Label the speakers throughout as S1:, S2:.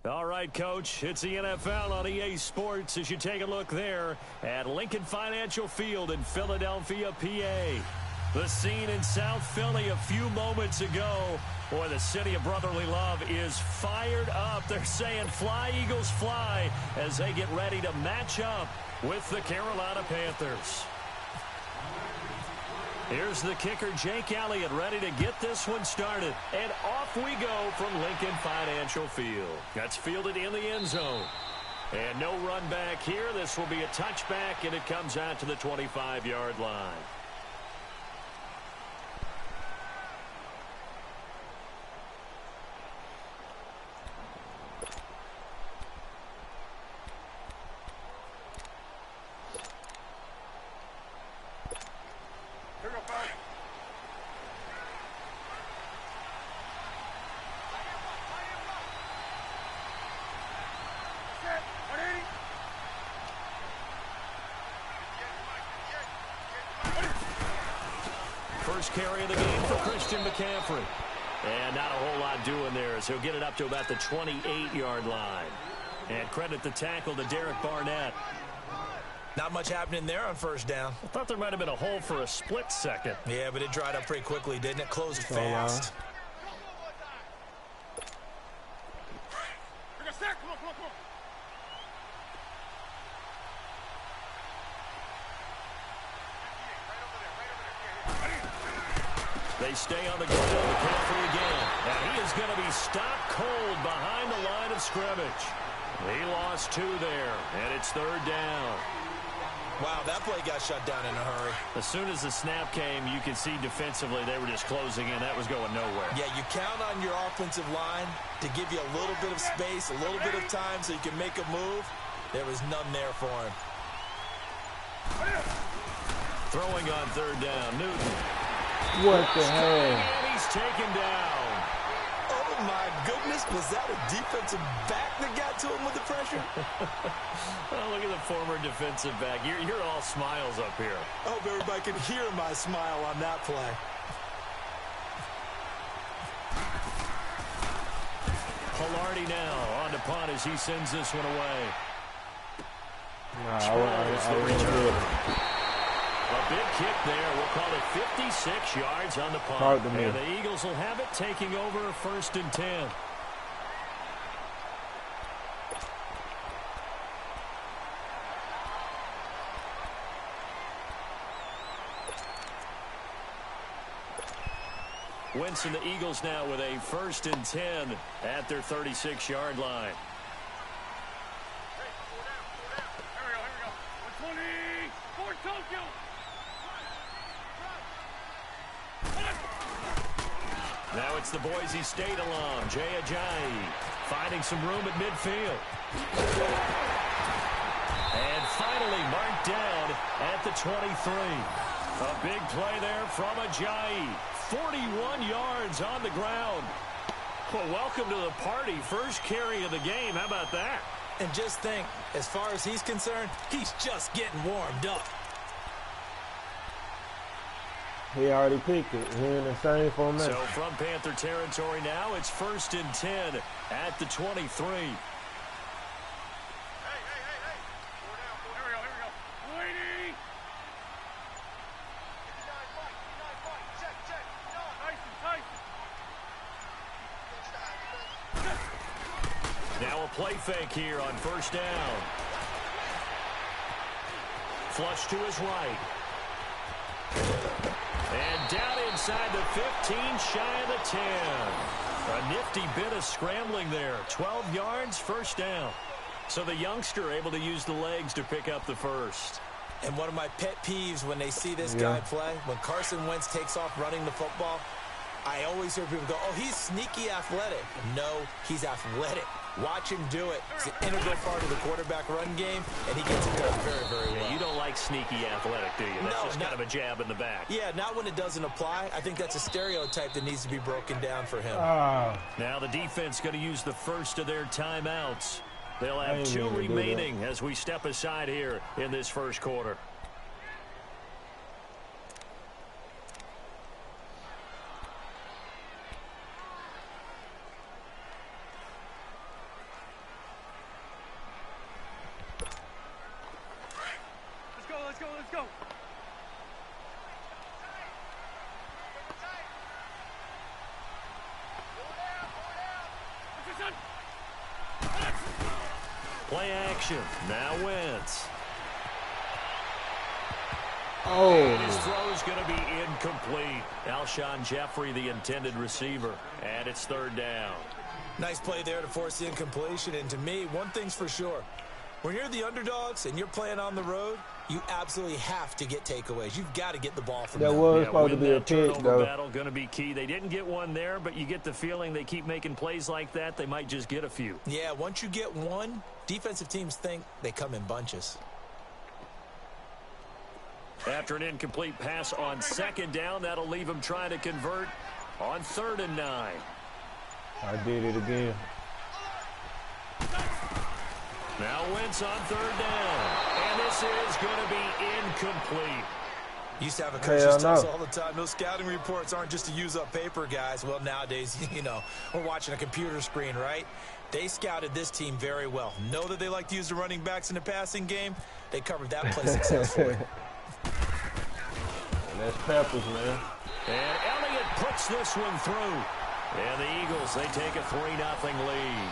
S1: All right, Coach, it's the NFL on EA Sports as you take a look there at Lincoln Financial Field in Philadelphia, PA. The scene in South Philly a few moments ago. Boy, the city of brotherly love is fired up. They're saying fly, Eagles, fly as they get ready to match up with the Carolina Panthers. Here's the kicker, Jake Elliott, ready to get this one started. And off we go from Lincoln Financial Field. That's fielded in the end zone. And no run back here. This will be a touchback, and it comes out to the 25-yard line. First carry of the game for Christian McCaffrey. And not a whole lot doing there as he'll get it up to about the 28-yard line. And credit the tackle to Derek Barnett.
S2: Not much happening there on first down.
S1: I thought there might have been a hole for a split second.
S2: Yeah, but it dried up pretty quickly, didn't it? Closed fast.
S1: They stay on the ground. McCaffrey again. And he is going to be stopped cold behind the line of scrimmage. He lost 2 there, and it's third down.
S2: Wow, that play got shut down in a hurry.
S1: As soon as the snap came, you could see defensively they were just closing in. That was going nowhere.
S2: Yeah, you count on your offensive line to give you a little bit of space, a little bit of time so you can make a move. There was none there for him.
S1: Throwing on third down, Newton.
S3: What the hell?
S1: And he's taken down.
S2: Oh, my goodness. Was that a defensive back that got to him with the pressure?
S1: Oh, look at the former defensive back. You're all smiles up here.
S2: I hope everybody can hear my smile on that play.
S1: Palardy now on to punt as he sends this one away.
S3: Nah, I wouldn't do it.
S1: A big kick there. We'll call it 56 yards on the punt. And the Eagles will have it, taking over 1st and 10. Wentz and the Eagles now with a 1st and 10 at their 36-yard line. Now it's the Boise State alum, Jay Ajayi, finding some room at midfield. And finally marked down at the 23. A big play there from Ajayi. 41 yards on the ground. Well, welcome to the party. First carry of the game. How about that?
S2: And just think, as far as he's concerned, he's just getting warmed up.
S3: He already picked it. He in the same formation.
S1: So from Panther territory now, it's 1st and 10 at the 23. Now a play fake here on 1st down. Flush to his right. And down inside the 15, shy of the 10. A nifty bit of scrambling there. 12 yards, 1st down. So the youngster able to use the legs to pick up the first.
S2: And one of my pet peeves when they see this guy play, when Carson Wentz takes off running the football, I always hear people go, oh, he's sneaky athletic. No, he's athletic. Watch him do it. It's an integral part of the quarterback run game, and he gets it done very, very well.
S1: Yeah, you don't like sneaky athletic, do you? That's just kind of a jab in the back.
S2: Yeah, not when it doesn't apply. I think that's a stereotype that needs to be broken down for him.
S1: Now the defense going to use the first of their timeouts. They'll have 2 remaining as we step aside here in this first quarter. Play action. Now Wentz.
S3: Oh.
S1: And his throw is going to be incomplete. Alshon Jeffrey, the intended receiver. And it's third down.
S2: Nice play there to force the incompletion. And to me, one thing's for sure. When you're the underdogs and you're playing on the road, you absolutely have to get takeaways. You've got to get the ball from them.
S3: That was supposed to be a pick, though.
S1: Battle going to be key. They didn't get one there, but you get the feeling they keep making plays like that, they might just get a few.
S2: Yeah, once you get one, defensive teams think they come in bunches.
S1: After an incomplete pass on second down, that'll leave him trying to convert on 3rd and 9.
S3: I did it again.
S1: Now Wentz on 3rd down. And this is going to be incomplete.
S2: Used to have a coach's talks all the time. Those scouting reports aren't just to use up paper, guys. Well, nowadays, you know, we're watching a computer screen, right? They scouted this team very well. Know that they like to use the running backs in the passing game. They covered that play successfully.
S3: That's Peppers, man.
S1: And Elliott puts this one through. And the Eagles, they take a 3-0 lead.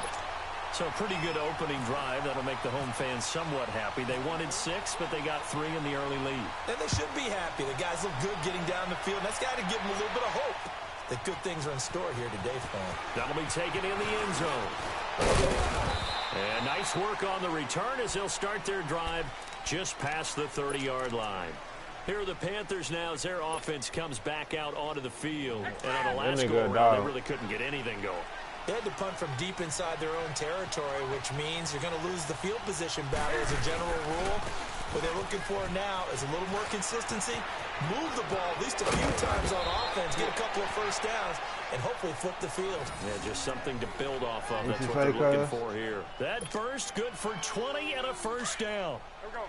S1: So a pretty good opening drive. That'll make the home fans somewhat happy. They wanted 6, but they got 3 in the early lead.
S2: And they should be happy. The guys look good getting down the field. That's got to give them a little bit of hope that good things are in store here today for them.
S1: That'll be taken in the end zone. And nice work on the return as they'll start their drive just past the 30-yard line. Here are the Panthers now as their offense comes back out onto the field. And on the last go-around, they really couldn't get anything going.
S2: They had to punt from deep inside their own territory, which means you're going to lose the field position battle as a general rule. What they're looking for now is a little more consistency, move the ball at least a few times on offense, get a couple of first downs, and hopefully flip the field.
S1: Yeah, just something to build off of. That's what they're looking for here. That burst, good for 20 and a first down. Here we go.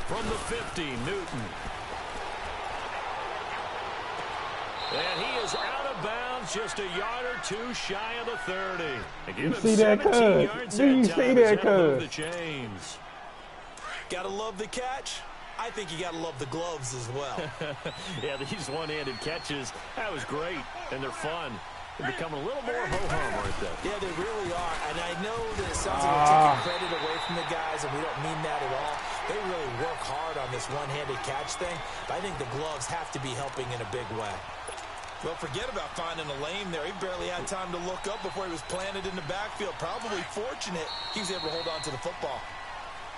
S1: From the 50, Newton. And he is out of bounds just a yard or two shy of the 30.
S3: You see that, cuz? Do you see that, cuz?
S1: The chains.
S2: Gotta love the catch. I think you gotta love the gloves as well.
S1: Yeah, these one-handed catches, that was great, and they're fun. They're becoming a little more ho-hum, aren't they?
S2: Yeah, they really are. And I know that it sounds like we're taking credit away from the guys, and we don't mean that at all. They really work hard on this one-handed catch thing, but I think the gloves have to be helping in a big way. Well, forget about finding a lane there. He barely had time to look up before he was planted in the backfield. Probably fortunate he was able to hold on to the football.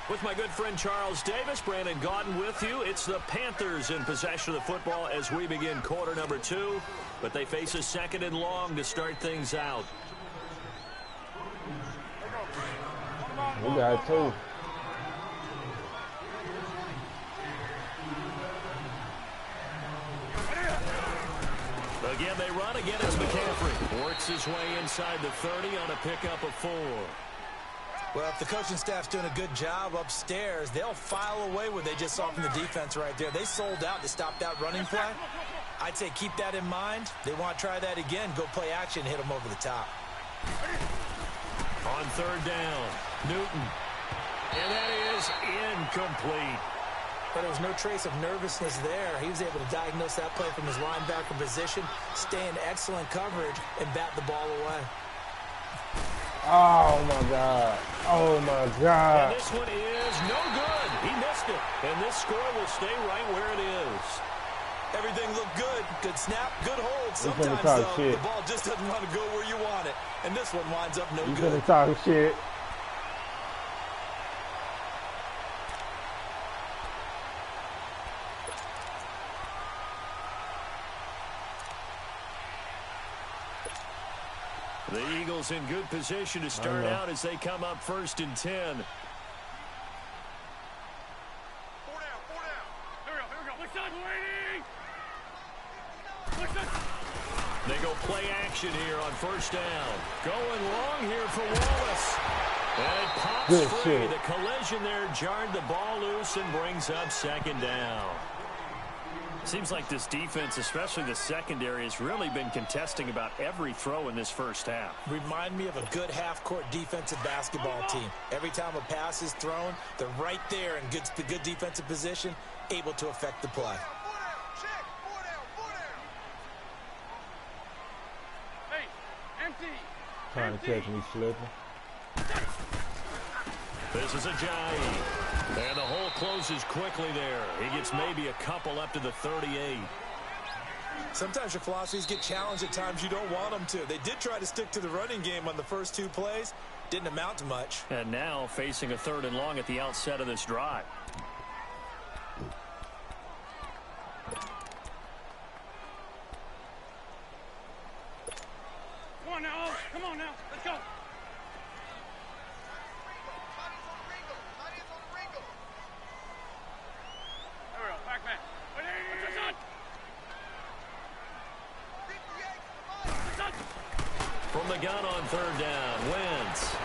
S1: With my good friend Charles Davis, Brandon Gaudin with you. It's the Panthers in possession of the football as we begin quarter number 2. But they face a 2nd and long to start things out.
S3: We got 2.
S1: Again, they run. Again, it's McCaffrey. Works his way inside the 30 on a pickup of 4.
S2: Well, if the coaching staff's doing a good job upstairs, they'll file away what they just saw from the defense right there. They sold out to stop that running play. I'd say keep that in mind. They want to try that again. Go play action, hit them over the top.
S1: On 3rd down, Newton. And that is incomplete.
S2: But there was no trace of nervousness there. He was able to diagnose that play from his linebacker position, stay in excellent coverage, and bat the ball away.
S3: Oh, my God. Oh, my God.
S1: And this one is no good. He missed it. And this score will stay right where it is.
S2: Everything looked good. Good snap, good hold. Sometimes, though, the ball just doesn't want to go where you want it. And this one winds up no good.
S3: You're going to talk shit.
S1: The Eagles in good position to start out as they come up 1st and 10. 4 down,
S4: 4 down. Here we go. Looks on, waiting. Looks on.
S1: They go play action here on 1st down. Going long here for Wallace. And it pops free. The collision there jarred the ball loose and brings up 2nd down. Seems like this defense, especially the secondary, has really been contesting about every throw in this first half.
S2: Remind me of a good half-court defensive basketball team. Every time a pass is thrown, they're right there in good defensive position, able to affect the play.
S3: Trying to catch me slipping.
S1: This is Ajayi. And the hole closes quickly there. He gets maybe a couple up to the 38.
S2: Sometimes your philosophies get challenged at times you don't want them to. They did try to stick to the running game on the first 2 plays. Didn't amount to much.
S1: And now facing a 3rd and long at the outset of this drive.
S4: Come on now. Come on now. Let's go. There we go. Back man.
S1: From the gun on 3rd down, Wentz.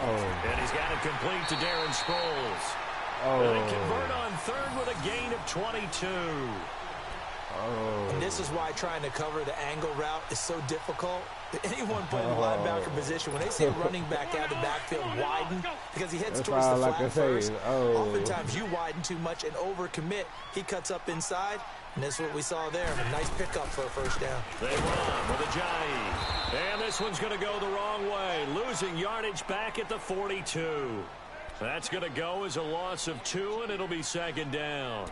S3: Oh.
S1: And he's got it complete to Darren Sproles.
S3: Oh.
S1: And they convert on 3rd with a gain of 22.
S3: Oh.
S2: And this is why trying to cover the angle route is so difficult. Anyone playing the linebacker position, when they see a running back out of the backfield widen because he heads towards the flat first, oftentimes you widen too much and overcommit. He cuts up inside, and this is what we saw there. A nice pickup for a 1st down.
S1: They run with Ajayi. And this one's going to go the wrong way, losing yardage back at the 42. That's going to go as a loss of 2, and it'll be 2nd down.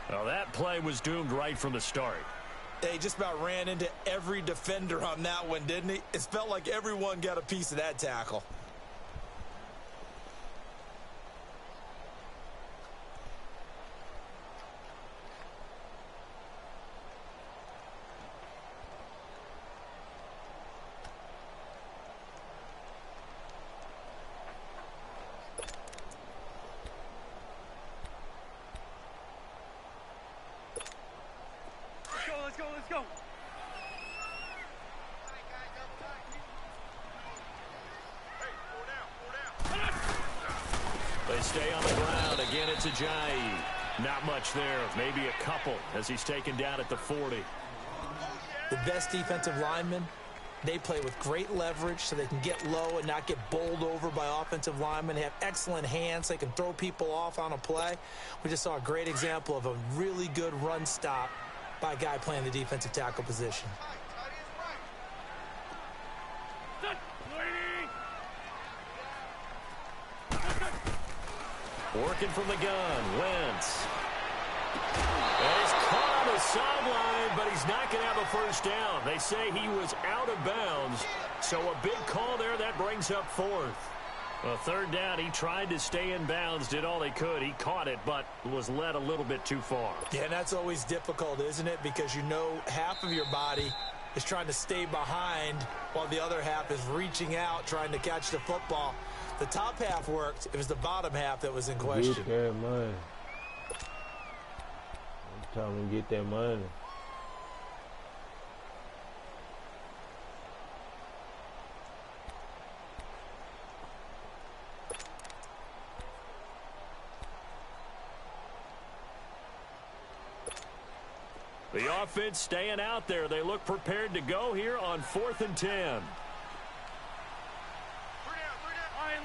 S1: Well, that play was doomed right from the start.
S2: He just about ran into every defender on that one, didn't he? It felt like everyone got a piece of that tackle.
S4: Let's go.
S1: They stay on the ground. Again, it's Ajayi. Not much there. Maybe a couple as he's taken down at the 40.
S2: The best defensive linemen, they play with great leverage so they can get low and not get bowled over by offensive linemen. They have excellent hands. They can throw people off on a play. We just saw a great example of a really good run stop by a guy playing the defensive tackle position.
S1: Working from the gun, Wentz. And he's caught on the sideline, but he's not going to have a 1st down. They say he was out of bounds, so a big call there. That brings up 4th. Well, 3rd down, he tried to stay in bounds, did all he could. He caught it, but was led a little bit too far.
S2: Yeah, and that's always difficult, isn't it? Because you know half of your body is trying to stay behind while the other half is reaching out, trying to catch the football. The top half worked. It was the bottom half that was in question.
S3: Get that money. I'm telling him to get that money.
S1: The offense staying out there. They look prepared to go here on 4th and 10.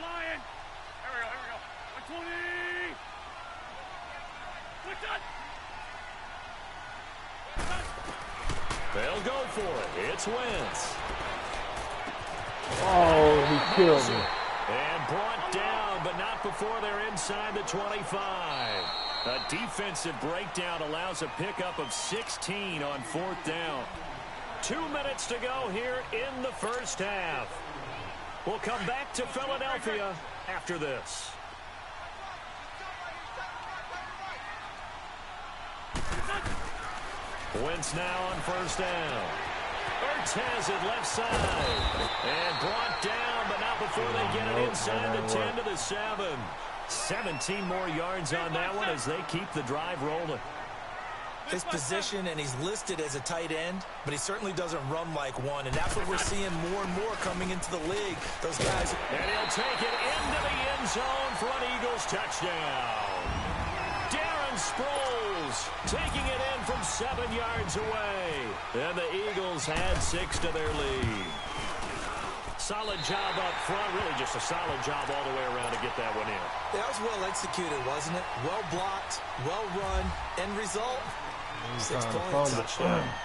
S4: Lion. Here we go. 120.
S1: They'll go for it. It's Wentz.
S3: Oh, he killed me.
S1: And brought down, but not before they're inside the 25. A defensive breakdown allows a pickup of 16 on 4th down. 2 minutes to go here in the 1st half. We'll come back to Philadelphia after this. Wentz now on 1st down. Ertz has it left side. And brought down, but not before they get it inside the 10 to the 7. 17 more yards on that one as they keep the drive rolling.
S2: His position, and he's listed as a tight end, but he certainly doesn't run like one, and that's what we're seeing more and more coming into the league. Those guys.
S1: And he'll take it into the end zone for an Eagles touchdown. Darren Sproles taking it in from 7 yards away. And the Eagles had 6 to their lead. Solid job up front, really just a solid job all the way around to get that one in.
S2: That was well executed, wasn't it? Well blocked, well run, end result, 6 points.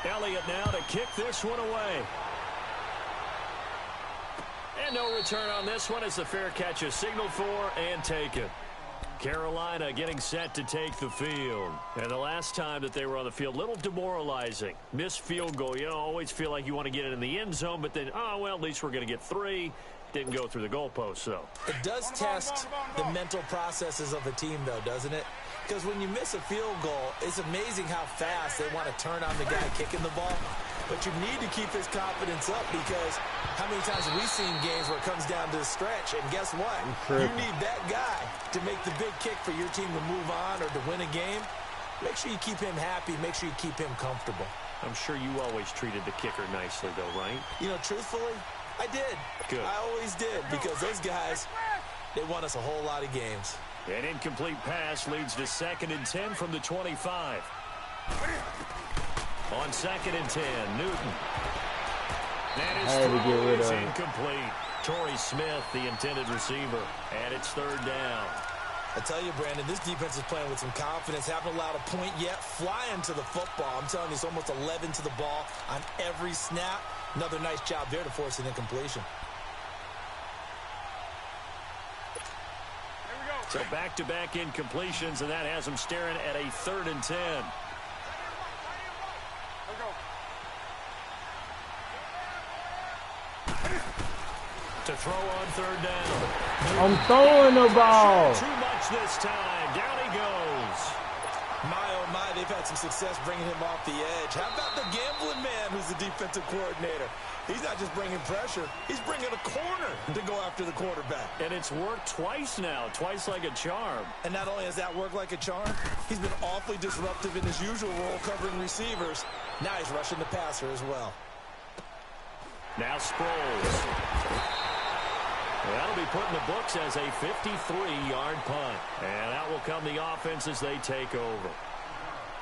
S1: Elliott now to kick this one away. And no return on this one as the fair catch is signaled for and taken. Carolina getting set to take the field. And the last time that they were on the field, a little demoralizing. Missed field goal. You know, always feel like you want to get it in the end zone, but then, oh, well, at least we're going to get 3. Didn't go through the goalpost, though.
S2: It does test the mental processes of a team, though, doesn't it? Because when you miss a field goal, it's amazing how fast they want to turn on the guy kicking the ball. But you need to keep his confidence up because how many times have we seen games where it comes down to the stretch? And guess what? You need that guy to make the big kick for your team to move on or to win a game. Make sure you keep him happy. Make sure you keep him comfortable.
S1: I'm sure you always treated the kicker nicely, though, right?
S2: You know, truthfully, I did.
S1: Good.
S2: I always did because those guys, they won us a whole lot of games.
S1: An incomplete pass leads to 2nd and 10 from the 25. On 2nd and 10, Newton. And his throw is incomplete. Torrey Smith, the intended receiver, and it's 3rd down.
S2: I tell you, Brandon, this defense is playing with some confidence. Haven't allowed a point yet. Flying to the football. I'm telling you, it's almost 11 to the ball on every snap. Another nice job there to force an incompletion.
S1: So back-to-back incompletions, and that has them staring at a 3rd and 10. To throw on 3rd down.
S3: I'm throwing the ball.
S1: Too much this time. Down he goes.
S2: My, oh my, they've had some success bringing him off the edge. How about the gambling man who's the defensive coordinator? He's not just bringing pressure. He's bringing a corner to go after the quarterback.
S1: And it's worked twice now, twice like a charm.
S2: And not only has that worked like a charm, he's been awfully disruptive in his usual role covering receivers. Now he's rushing the passer as well.
S1: Now Sproles. That'll be put in the books as a 53-yard punt. And out will come the offense as they take over.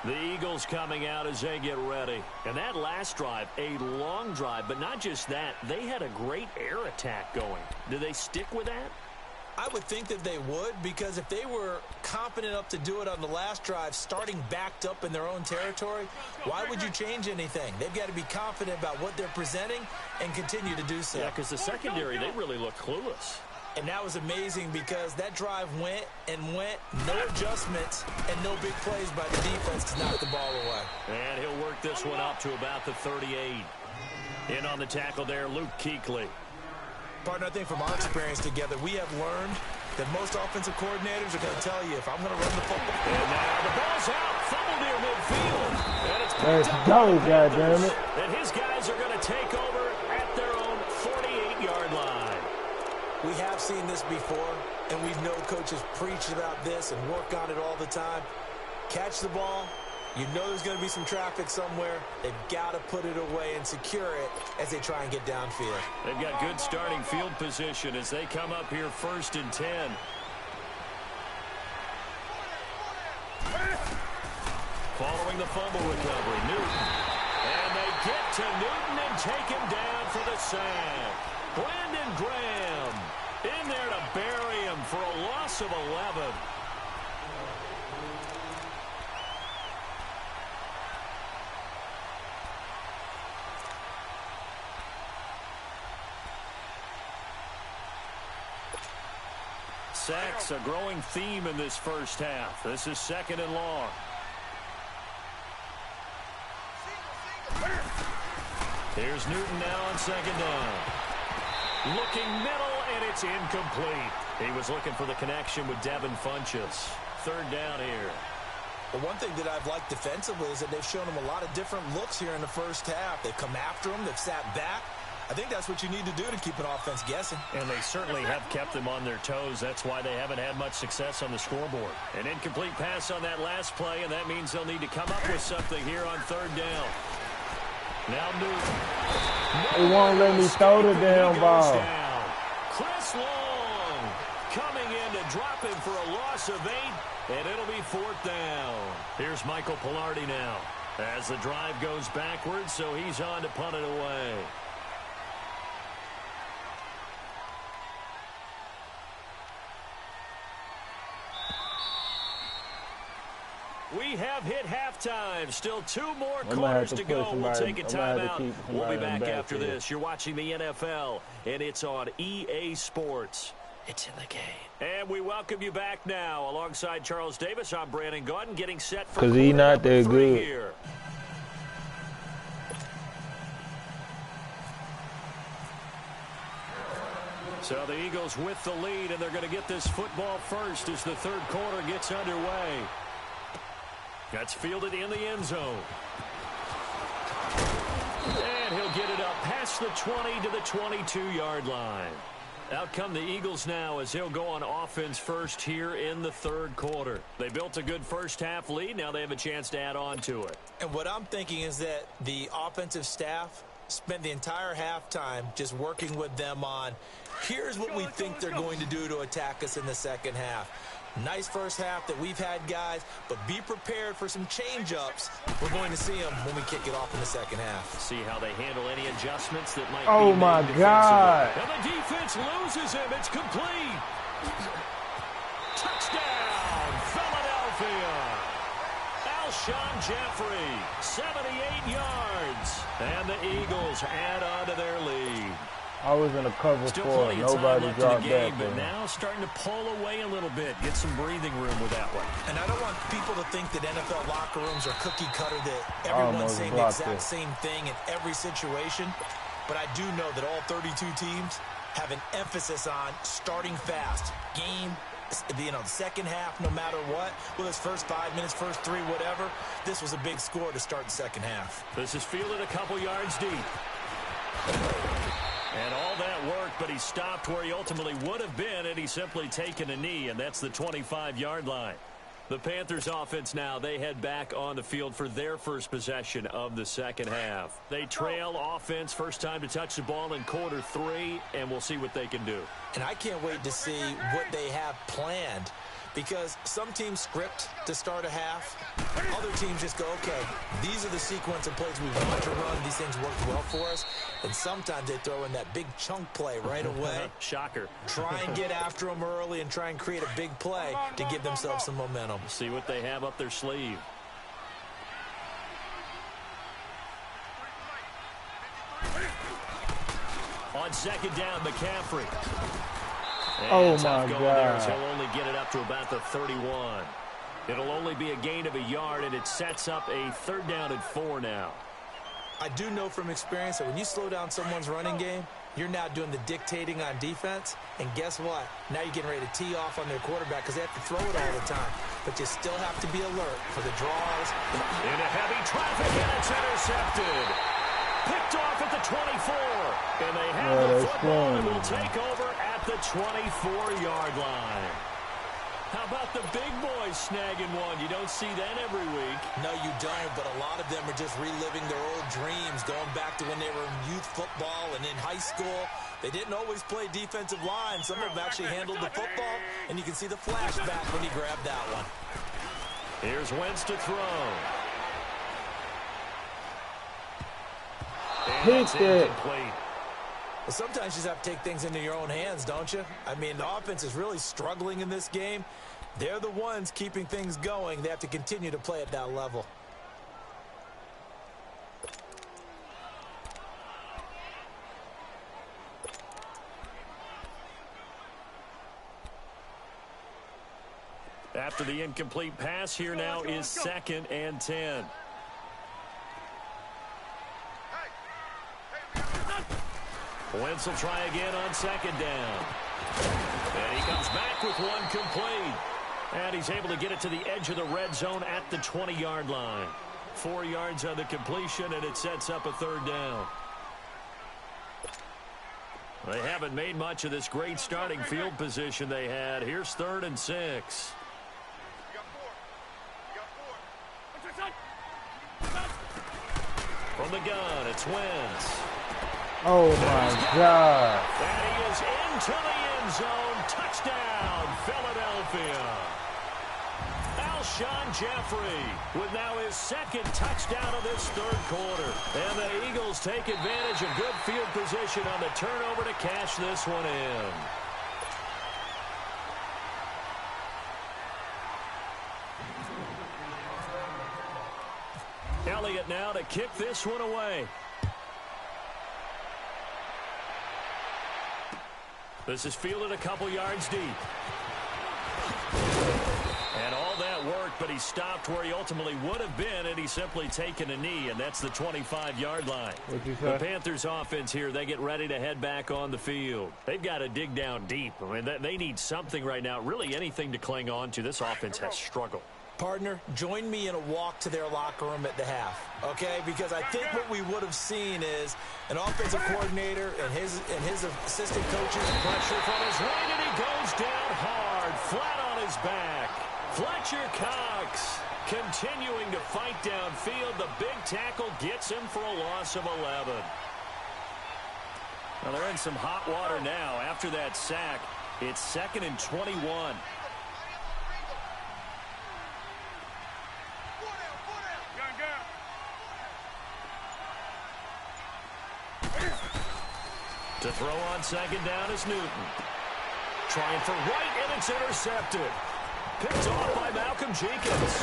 S1: The Eagles coming out as they get ready. And that last drive, a long drive, but not just that. They had a great air attack going. Do they stick with that?
S2: I would think that they would, because if they were confident enough to do it on the last drive, starting backed up in their own territory, why would you change anything? They've got to be confident about what they're presenting and continue to do so.
S1: Yeah, because the secondary, they really look clueless.
S2: And that was amazing because that drive went and went, no adjustments, and no big plays by the defense to knock the ball away.
S1: And he'll work this one up to about the 38. In on the tackle there, Luke Kuechly.
S2: Partner, I think from our experience together, we have learned that most offensive coordinators are going to tell you, if I'm going to run the football.
S1: And now the ball's out, fumble near midfield. And it's
S3: Let's go, goddammit.
S1: And his guys are going to take over at their own 48-yard line.
S2: We have seen this before, and we know coaches preach about this and work on it all the time. Catch the ball. You know there's going to be some traffic somewhere. They've got to put it away and secure it as they try and get downfield.
S1: They've got good starting field position as they come up here 1st and 10. Following the fumble recovery, Newton. And they get to Newton and take him down for the sack. Brandon Graham in there to bury him for a loss of 11. Sacks a growing theme in this first half. This is 2nd and long. Here's Newton now on 2nd down. Looking middle, and it's incomplete. He was looking for the connection with Devin Funchess. 3rd down here.
S2: The one thing that I've liked defensively is that they've shown him a lot of different looks here in the first half. They've come after him. They've sat back. I think that's what you need to do to keep an offense guessing.
S1: And they certainly have kept them on their toes. That's why they haven't had much success on the scoreboard. An incomplete pass on that last play, and that means they'll need to come up with something here on 3rd down. Now Newton.
S3: He won't let me throw the damn ball.
S1: Down. Chris Long coming in to drop him for a loss of 8, and it'll be 4th down. Here's Michael Pilardi now as the drive goes backwards, so he's on to punt it away. We have hit halftime. Still 2 more quarters to go. We'll take a timeout. We'll be back after this. You're watching the NFL, and it's on EA Sports. It's in the game. And we welcome you back now. Alongside Charles Davis, I'm Brandon Gaudin, getting set for quarter
S3: he's not that
S1: number 3
S3: good.
S1: here. So the Eagles with the lead, and they're going to get this football first as the third quarter gets underway. That's fielded in the end zone. And he'll get it up past the 20 to the 22-yard line. Out come the Eagles now as they'll go on offense first here in the third quarter. They built a good first-half lead. Now they have a chance to add on to it.
S2: And what I'm thinking is that the offensive staff spent the entire halftime just working with them on, here's what we think they're going to do to attack us in the second half. Nice first half that we've had, guys, but be prepared for some change-ups. We're going to see them when we kick it off in the second half.
S1: See how they handle any adjustments that might
S3: Oh,
S1: be
S3: my
S1: made
S3: God.
S1: defensively. And the defense loses him. It's complete. Touchdown, Philadelphia. Alshon Jeffrey, 78 yards. And the Eagles add on to their lead.
S3: I was in a cover
S1: Still
S3: 4.
S1: plenty of time
S3: Nobody
S1: left
S3: dropped
S1: in the game,
S3: that.
S1: but now starting to pull away a little bit. Get some breathing room with that one.
S2: And I don't want people to think that NFL locker rooms are cookie cutter, that everyone's saying the exact same thing in every situation. But I do know that all 32 teams have an emphasis on starting fast. Game, the second half, no matter what. Well, it's first 5 minutes, first 3, whatever. This was a big score to start the second half.
S1: This is fielded a couple yards deep. And all that worked, but he stopped where he ultimately would have been had he simply taken a knee, and that's the 25-yard line. The Panthers offense now, they head back on the field for their first possession of the second half. They trail offense, first time to touch the ball in quarter 3, and we'll see what they can do.
S2: And I can't wait to see what they have planned, because some teams script to start a half. Other teams just go, okay, these are the sequence of plays we want to run. These things worked well for us. And sometimes they throw in that big chunk play right away.
S1: Shocker.
S2: Try and get after them early and try and create a big play to give themselves some momentum.
S1: See what they have up their sleeve. On second down, McCaffrey. And
S3: Oh,
S1: tough
S3: my
S1: going there as
S3: God.
S1: he'll only get it up to about the 31. It'll only be a gain of a yard, and it sets up a third down and 4 now.
S2: I do know from experience that when you slow down someone's running game, you're now doing the dictating on defense. And guess what? Now you're getting ready to tee off on their quarterback because they have to throw it all the time. But you still have to be alert for the draws.
S1: Into heavy traffic, and it's intercepted. Picked off at the 24. And they have the football and will take over at the 24-yard line. How about the big boys snagging one? You don't see that every week.
S2: No, you don't, but a lot of them are just reliving their old dreams, going back to when they were in youth football and in high school. They didn't always play defensive line. Some of them actually handled the football, and you can see the flashback when he grabbed that one.
S1: Here's Wentz to throw. And it's incomplete.
S2: Well, sometimes you just have to take things into your own hands, don't you? I mean, the offense is really struggling in this game. They're the ones keeping things going. They have to continue to play at that level.
S1: After the incomplete pass, here now is 2nd and 10. Wentz will try again on second down. And he comes back with one complete. And he's able to get it to the edge of the red zone at the 20-yard line. 4 yards on the completion, and it sets up a third down. They haven't made much of this great starting field position they had. Here's 3rd and 6. From the gun, it's Wentz.
S3: Oh, my God.
S1: And he is into the end zone. Touchdown, Philadelphia. Alshon Jeffrey with now his 2nd touchdown of this third quarter. And the Eagles take advantage of good field position on the turnover to cash this one in. Elliott now to kick this one away. This is fielded a couple yards deep. And all that worked, but he stopped where he ultimately would have been, and he's simply taken a knee, and that's the 25-yard line. The Panthers offense here, they get ready to head back on the field. They've got to dig down deep. I mean, they need something right now, really anything to cling on to. This offense has struggled.
S2: Partner, join me in a walk to their locker room at the half, okay? Because I think what we would have seen is an offensive coordinator and his assistant coaches.
S1: Pressure from his right, and he goes down hard, flat on his back. Fletcher Cox continuing to fight downfield. The big tackle gets him for a loss of 11. Well, they're in some hot water now. After that sack, it's 2nd and 21. To throw on 2nd down is Newton. Trying for right, and it's intercepted. Picked off by Malcolm Jenkins.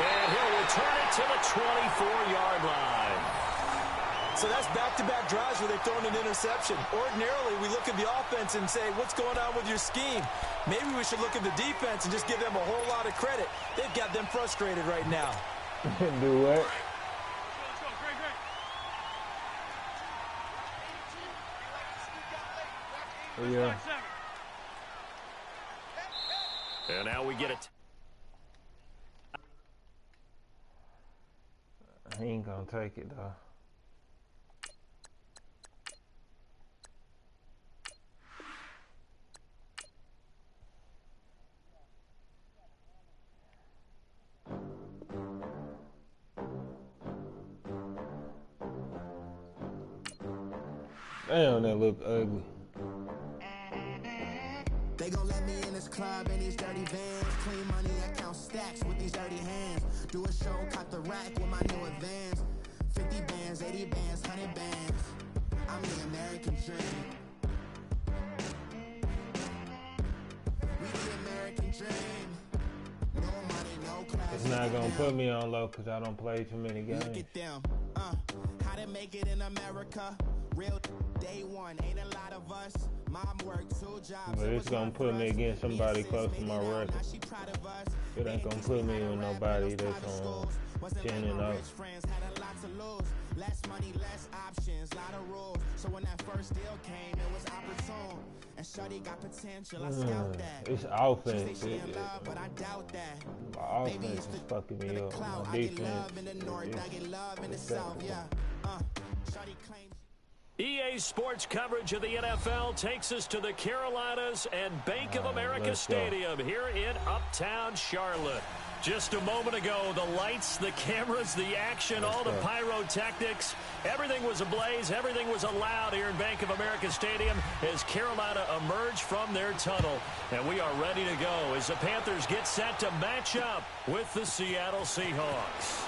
S1: And he'll return it to the 24-yard line.
S2: So that's back-to-back drives where they've thrown an interception. Ordinarily, we look at the offense and say, what's going on with your scheme? Maybe we should look at the defense and just give them a whole lot of credit. They've got them frustrated right now.
S3: Do what? Yeah.
S1: And now we get it.
S3: He ain't gonna take it though. Damn, that look ugly.
S5: They gon' let me in this club in these dirty vans. Clean money, I count stacks with these dirty hands. Do a show, cut the rack with my new advance. 50 bands, 80 bands, 100 bands. I'm the American dream. We the American dream. No money, no class.
S3: It's not gonna put me on low because I don't play too many games.
S5: Look at them, how to make it in America. Real day one, ain't a lot of us. Mom worked 2 jobs.
S3: But it's gonna put me against somebody close to my record. It ain't gonna put me with nobody that's on 10-0.
S5: Less money, less options, lot of rules. So when that first deal came, it was opportune. And Shorty got potential, I scout that.
S3: It's offense.
S5: But I doubt that.
S3: My offense is fucking me up. My defense is
S5: Shorty claims.
S1: EA Sports coverage of the NFL takes us to the Carolinas and Bank of America Stadium here in Uptown Charlotte. Just a moment ago, the lights, the cameras, the action, all the pyrotechnics, everything was ablaze, everything was allowed here in Bank of America Stadium as Carolina emerged from their tunnel. And we are ready to go as the Panthers get set to match up with the Seattle Seahawks.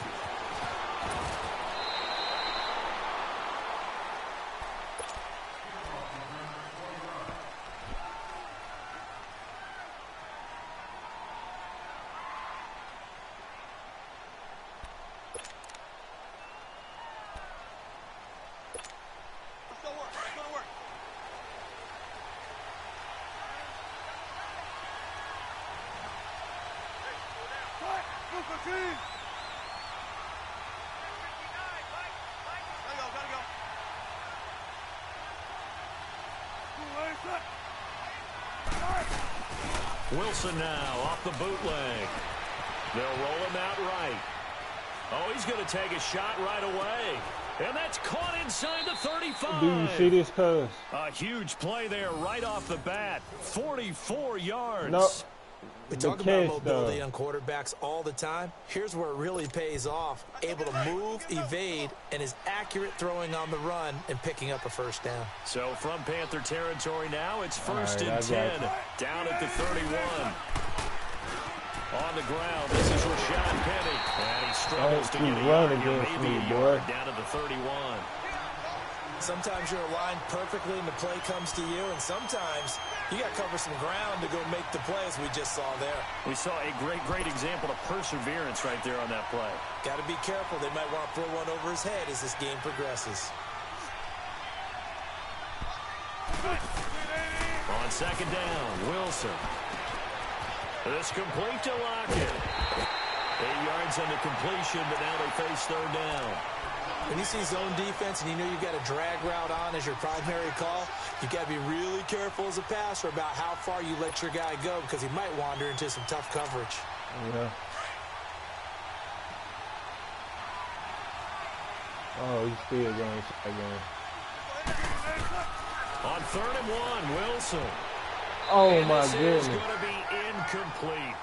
S1: Wilson now off the bootleg. They'll roll him out right. Oh, he's going to take a shot right away. And that's caught inside the 35.
S3: Do you see this, cuz?
S1: A huge play there right off the bat. 44 yards.
S3: No.
S2: We talk about mobility on quarterbacks all the time. Here's where it really pays off. Able to move, evade, and is accurate throwing on the run and picking up a first down.
S1: So from Panther territory now, it's 1st and 10. Down at the 31. On the ground, this is Rashad Penny. And he struggles to get a yard here, maybe a yard down at the 31.
S2: Sometimes you're aligned perfectly and the play comes to you, and sometimes you got to cover some ground to go make the play, as we just saw there.
S1: We saw a great example of perseverance right there on that play.
S2: Got to be careful. They might want to throw one over his head as this game progresses.
S1: On second down, Wilson. This complete to Lockett. 8 yards on the completion, but now they face third down.
S2: When you see zone defense and you know you've got a drag route on as your primary call, you've got to be really careful as a passer about how far you let your guy go because he might wander into some tough coverage.
S3: Yeah. Oh, he's still going again.
S1: On 3rd and 1, Wilson.
S3: Oh,
S1: and
S3: my
S1: this
S3: goodness.
S1: is going to be incomplete.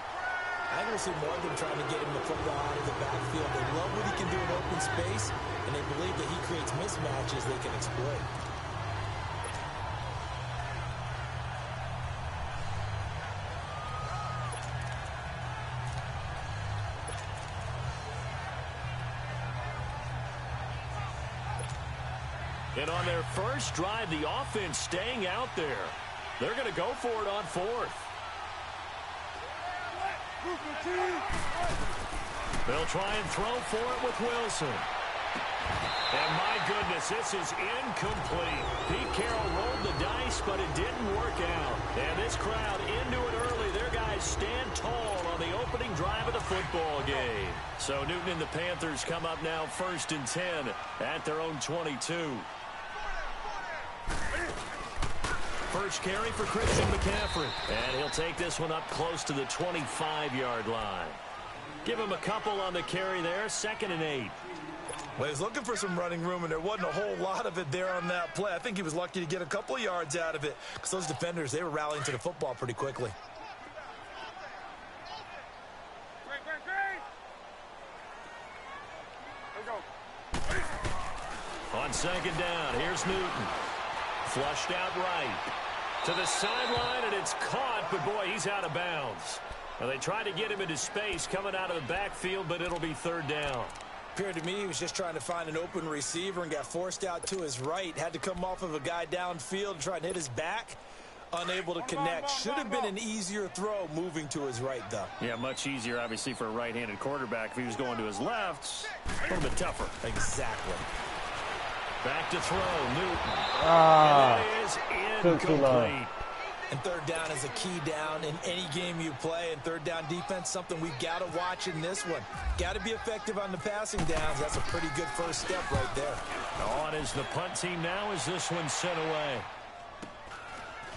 S2: I think we'll see more of them trying to get him the football out of the backfield. They love what he can do in open space, and they believe that he creates mismatches they can exploit.
S1: And on their first drive, the offense staying out there. They're going to go for it on 4th. They'll try and throw for it with Wilson. And my goodness, this is incomplete. Pete Carroll rolled the dice, but it didn't work out. And this crowd into it early. Their guys stand tall on the opening drive of the football game. So Newton and the Panthers come up now 1st and 10 at their own 22. First carry for Christian McCaffrey. And he'll take this one up close to the 25-yard line. Give him a couple on the carry there. 2nd and 8.
S2: Well, he's looking for some running room, and there wasn't a whole lot of it there on that play. I think he was lucky to get a couple of yards out of it because those defenders, they were rallying to the football pretty quickly.
S1: On 2nd down, here's Newton. Flushed out right. To the sideline, and it's caught, but boy, he's out of bounds. Well, they tried to get him into space coming out of the backfield, but it'll be 3rd down.
S2: Appeared to me he was just trying to find an open receiver and got forced out to his right. Had to come off of a guy downfield and try and hit his back. Unable to connect. Should have been an easier throw moving to his right, though.
S1: Yeah, much easier, obviously, for a right-handed quarterback. If he was going to his left, a little bit tougher.
S2: Exactly.
S1: Back to throw, Newton.
S3: Ah,
S1: and it is
S3: took too long.
S1: incomplete.
S2: And 3rd down is a key down in any game you play. And 3rd down defense, something we've got to watch in this one. Got to be effective on the passing downs. That's a pretty good first step right there.
S1: On is the punt team now as this one's sent away.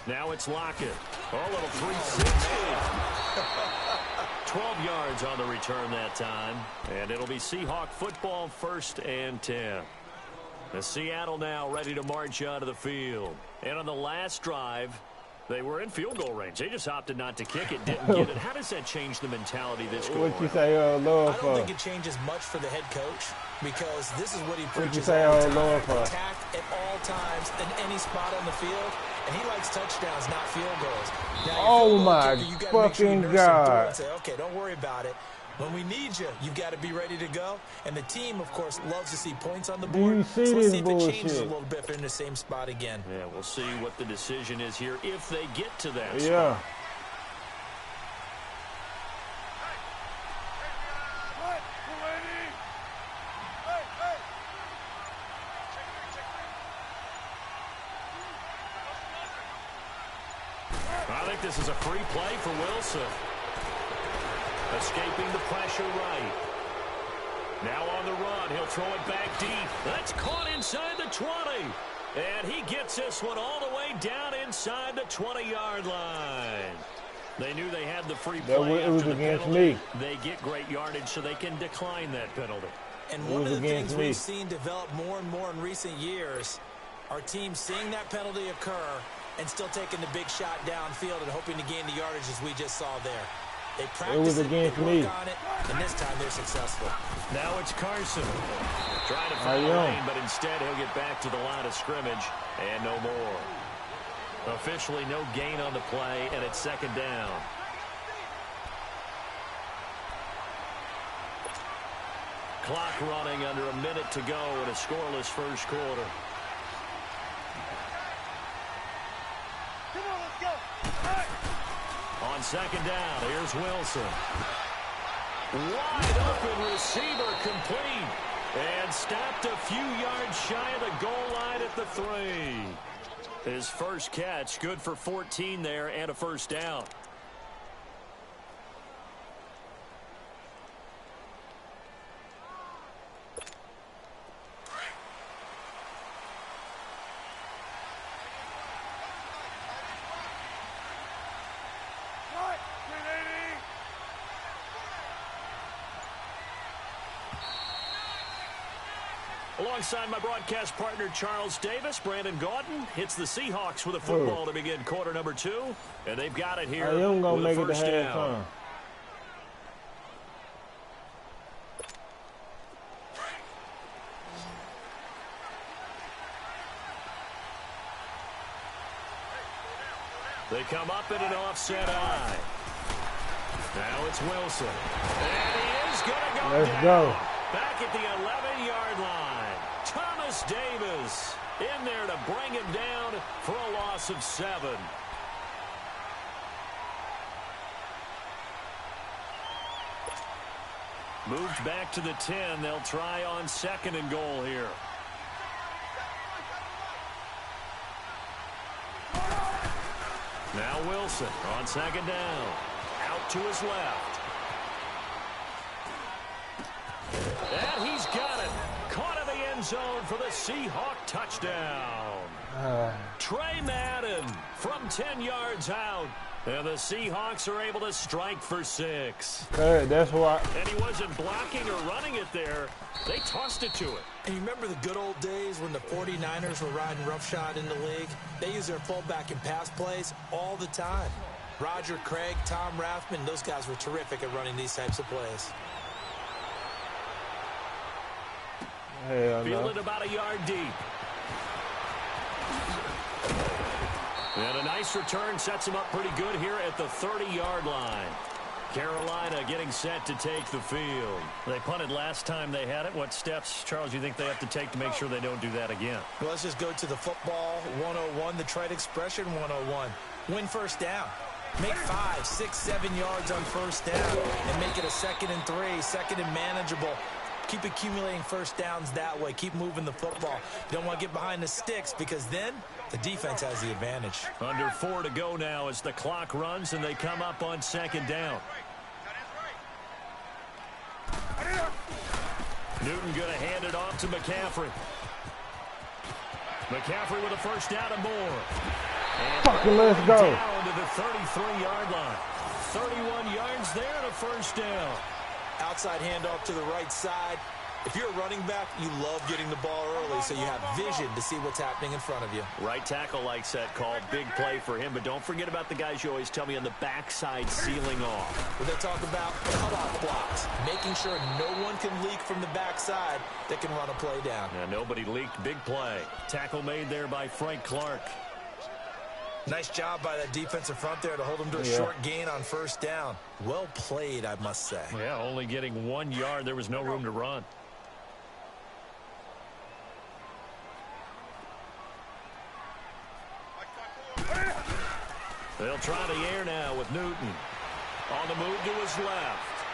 S1: Now it's Lockett. Oh, a little 360. 12 yards on the return that time. And it'll be Seahawk football 1st and 10. The Seattle now ready to march onto the field. And on the last drive, they were in field goal range. They just opted not to kick it, didn't get it. How does that change the mentality this go
S3: What you say, Lord,
S2: I
S3: for?
S2: don't think it changes much for the head coach because this is what he
S3: What you
S2: preaches
S3: say,
S2: all the time.
S3: Lord, for?
S2: Attack at all times in any spot on the field, and he likes touchdowns, not field goals. Now, your
S3: Oh,
S2: field goal
S3: my
S2: kicker, you gotta make sure you
S3: fucking
S2: nurse him through it
S3: God.
S2: and say, okay, don't worry about it. When we need you, you've got to be ready to go. And the team, of course, loves to see points on the
S3: Do
S2: board.
S3: you see
S2: so let's
S3: this
S2: see if it changes a
S3: bullshit?
S2: little bit if they're in the same spot again.
S1: Yeah, we'll see what the decision is here if they get to that
S3: Yeah.
S1: spot. I think this is a free play for Wilson. Escaping the pressure right. Now on the run. He'll throw it back deep. That's caught inside the 20. And he gets this one all the way down inside the 20-yard line. They knew they had the free play
S3: It was
S1: after the
S3: against
S1: penalty.
S3: me.
S1: They get great yardage so they can decline that penalty.
S2: And
S3: It
S2: one
S3: was
S2: of the
S3: against
S2: things
S3: me.
S2: we've seen develop more and more in recent years are teams seeing that penalty occur and still taking the big shot downfield and hoping to gain the yardage as we just saw there. They practice it, they
S3: against
S2: work
S3: me.
S2: on it, and this time they're successful.
S1: Now it's Carson. Trying to
S3: How
S1: find
S3: you
S1: the
S3: doing?
S1: lane, but instead he'll get back to the line of scrimmage and no more. Officially no gain on the play, and it's 2nd down. Clock running under a minute to go in a scoreless first quarter. second down. Here's Wilson. Wide open receiver complete. And stopped a few yards shy of the goal line at the 3. His first catch, good for 14 there and a first down. Alongside my broadcast partner, Charles Davis, Brandon Gaudin hits the Seahawks with a football to begin quarter number 2. And they've got it here with a first down. They come up in an offset eye. Now it's Wilson. And he is going to go
S3: Let's
S1: down.
S3: go.
S1: Back at the 11-yard line. Thomas Davis in there to bring him down for a loss of 7. Moved back to the 10. They'll try on second and goal here. Now Wilson on second down. Out to his left. And he's got it. Caught in the end zone for the Seahawk touchdown. Trey Madden from 10 yards out. And the Seahawks are able to strike for 6.
S3: That's why.
S1: And he wasn't blocking or running it there. They tossed it to it.
S2: And you remember the good old days when the 49ers were riding roughshod in the league? They used their fullback in pass plays all the time. Roger Craig, Tom Rathman, those guys were terrific at running these types of plays.
S3: Hell no.
S1: Fielded about a yard deep. And a nice return sets him up pretty good here at the 30-yard line. Carolina getting set to take the field. They punted last time they had it. What steps, Charles, do you think they have to take to make sure they don't do that again?
S2: Well, let's just go to the football 101, the trade expression 101. Win first down. Make 5, 6, 7 yards on first down and make it a 2nd and 3, 2nd and manageable. Keep accumulating first downs that way. Keep moving the football. You don't want to get behind the sticks because then the defense has the advantage.
S1: Under 4 to go now as the clock runs and they come up on second down. Newton going to hand it off to McCaffrey. McCaffrey with a first down and more. And
S3: Fucking let's go.
S1: Down to the 33-yard line. 31 yards there and a first down.
S2: Outside handoff to the right side. If you're a running back, you love getting the ball early so you have vision to see what's happening in front of you.
S1: Right tackle likes that call. Big play for him, but don't forget about the guys you always tell me on the backside sealing off.
S2: When they talk about cutoff blocks, making sure no one can leak from the backside that can run a play down.
S1: Yeah, nobody leaked. Big play. Tackle made there by Frank Clark.
S2: Nice job by that defensive front there to hold him to a short gain on first down. Well played, I must say.
S1: Yeah, only getting 1 yard. There was no room to run. They'll try the air now with Newton. On the move to his left.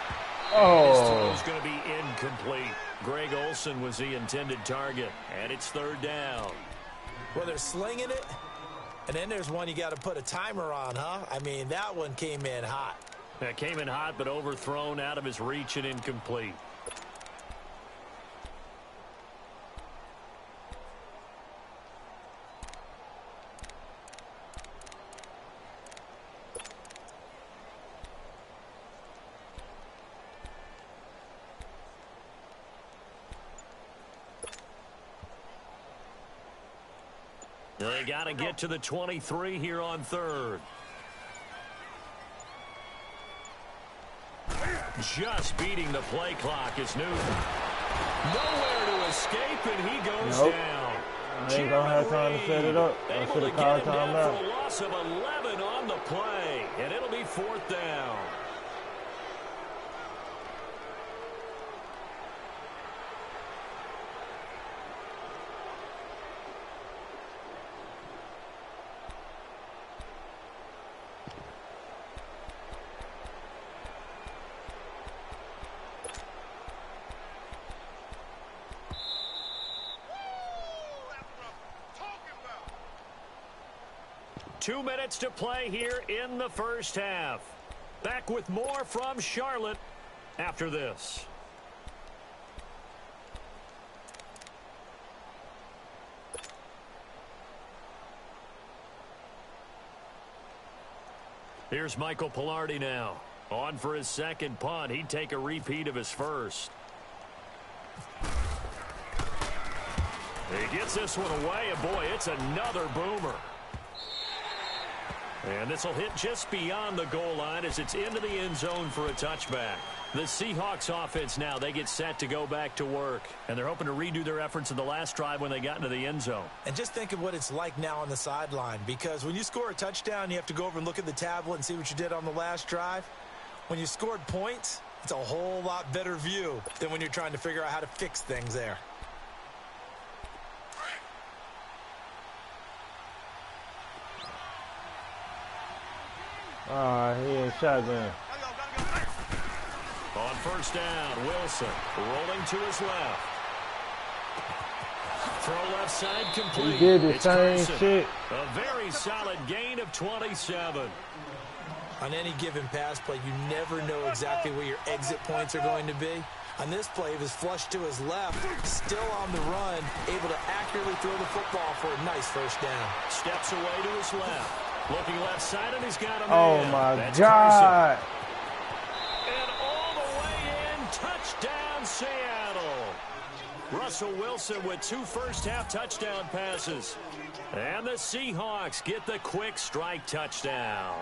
S3: Oh.
S1: His throw's going to be incomplete. Greg Olsen was the intended target, and it's third down.
S2: Well, they're slinging it, and then there's one you got to put a timer on, huh? I mean, that one came in hot.
S1: That came in hot, but overthrown out of his reach and incomplete. They got to get to the 23 here on third. Just beating the play clock is Newton. Nowhere to escape, and he goes down.
S3: I ain't gonna have time to set it up. I should have called time out.
S1: For a loss of 11 on the play, and it'll be fourth down. 2 minutes to play here in the first half. Back with more from Charlotte after this. Here's Michael Pilardi now. On for his second punt. He'd take a repeat of his first. He gets this one away, and boy, it's another boomer. And this will hit just beyond the goal line as it's into the end zone for a touchback. The Seahawks offense now, they get set to go back to work. And they're hoping to redo their efforts in the last drive when they got into the end zone.
S2: And just think of what it's like now on the sideline. Because when you score a touchdown, you have to go over and look at the tablet and see what you did on the last drive. When you scored points, it's a whole lot better view than when you're trying to figure out how to fix things there.
S3: He in shotgun.
S1: On first down, Wilson rolling to his left. Throw left side complete.
S3: He did the
S1: It's
S3: same
S1: Carson.
S3: shit.
S1: A very solid gain of 27.
S2: On any given pass play, you never know exactly where your exit points are going to be. On this play, he was flushed to his left, still on the run, able to accurately throw the football for a nice first down.
S1: Steps away to his left. Looking left side, and he's got him
S3: Oh,
S1: in.
S3: my
S1: That's
S3: God.
S1: Carson. And all the way in, touchdown Seattle. Russell Wilson with 2 first-half touchdown passes. And the Seahawks get the quick strike touchdown.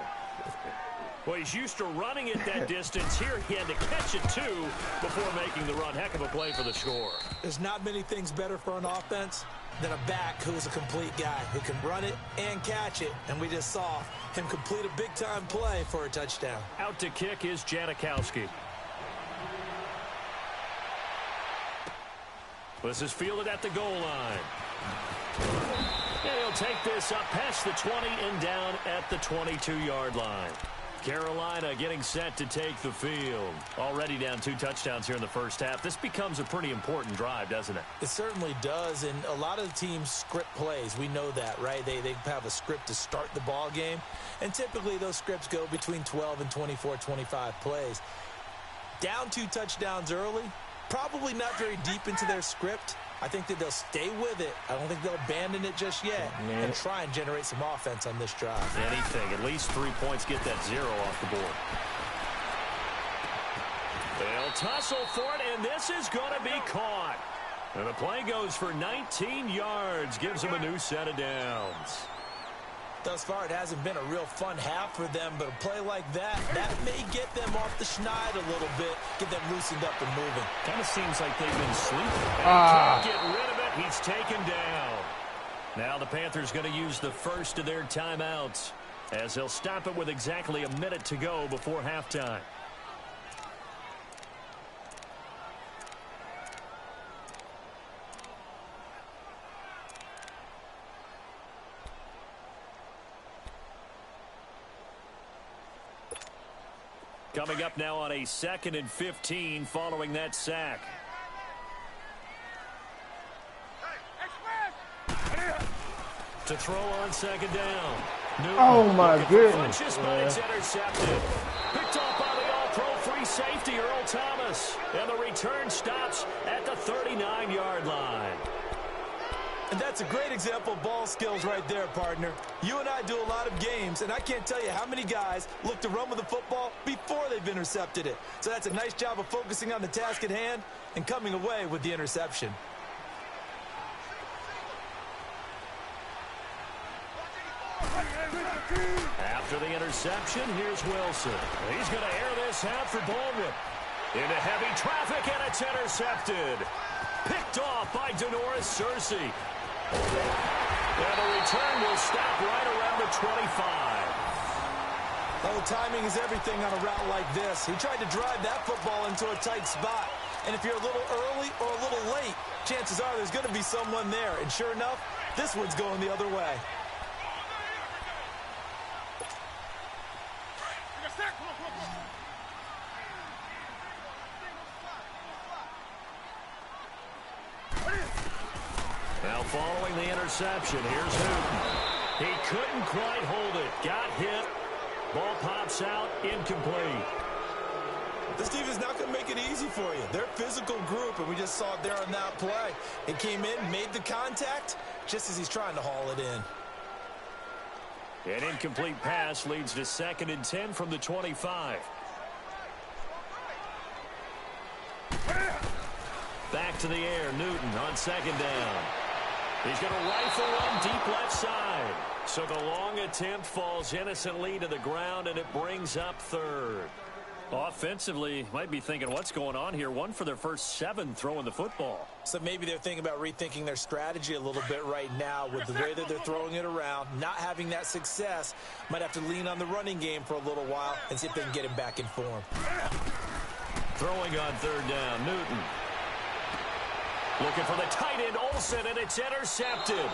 S1: Well, he's used to running it that distance. Here he had to catch it, too, before making the run. Heck of a play for the score.
S2: There's not many things better for an offense than a back who is a complete guy who can run it and catch it. And we just saw him complete a big-time play for a touchdown.
S1: Out to kick is Janikowski. This is fielded at the goal line. And he'll take this up past the 20 and down at the 22-yard line. Carolina getting set to take the field. Already down 2 touchdowns here in the first half. This becomes a pretty important drive, doesn't it?
S2: It certainly does, and a lot of the teams script plays. We know that, right? They have a script to start the ball game, and typically those scripts go between 12 and 24, 25 plays. Down 2 touchdowns early, probably not very deep into their script. I think that they'll stay with it. I don't think they'll abandon it just yet and try and generate some offense on this drive.
S1: Anything. At least 3 points. Get that 0 off the board. They'll tussle for it, and this is going to be caught. And the play goes for 19 yards. Gives them a new set of downs.
S2: Thus far, it hasn't been a real fun half for them, but a play like that may get them off the schneid a little bit, get them loosened up and moving.
S1: Kind of seems like they've been sleeping. Can't get rid of it. He's taken down. Now the Panthers going to use the first of their timeouts as they'll stop it with exactly a minute to go before halftime. Coming up now on a 2nd and 15 following that sack. To throw on 2nd down. Newton
S3: Oh, my goodness.
S1: But it's intercepted. Picked off by the all-pro free safety, Earl Thomas. And the return stops at the 39-yard line.
S2: And that's a great example of ball skills right there, partner. You and I do a lot of games, and I can't tell you how many guys look to run with the football before they've intercepted it. So that's a nice job of focusing on the task at hand and coming away with the interception.
S1: After the interception, here's Wilson. He's going to air this out for Baldwin. Into heavy traffic, and it's intercepted. Picked off by Denoris Searcy. And the return will stop right around the 25.
S2: Oh, timing is everything on a route like this. He tried to drive that football into a tight spot. And if you're a little early or a little late, chances are there's going to be someone there. And sure enough, this one's going the other way.
S1: Now following the interception, here's Newton. He couldn't quite hold it. Got hit. Ball pops out. Incomplete.
S2: This defense is not going to make it easy for you. They're a physical group, and we just saw it there on that play. It came in, made the contact, just as he's trying to haul it in.
S1: An incomplete pass leads to 2nd and 10 from the 25. Back to the air. Newton on 2nd down. He's going to rifle one deep left side. So the long attempt falls innocently to the ground, and it brings up 3rd. Offensively, might be thinking, what's going on here? 1 for their first 7 throwing the football.
S2: So maybe they're thinking about rethinking their strategy a little bit right now with the way that they're throwing it around, not having that success. Might have to lean on the running game for a little while and see if they can get him back in form.
S1: Throwing on 3rd down, Newton. Looking for the tight end, Olsen, and it's intercepted.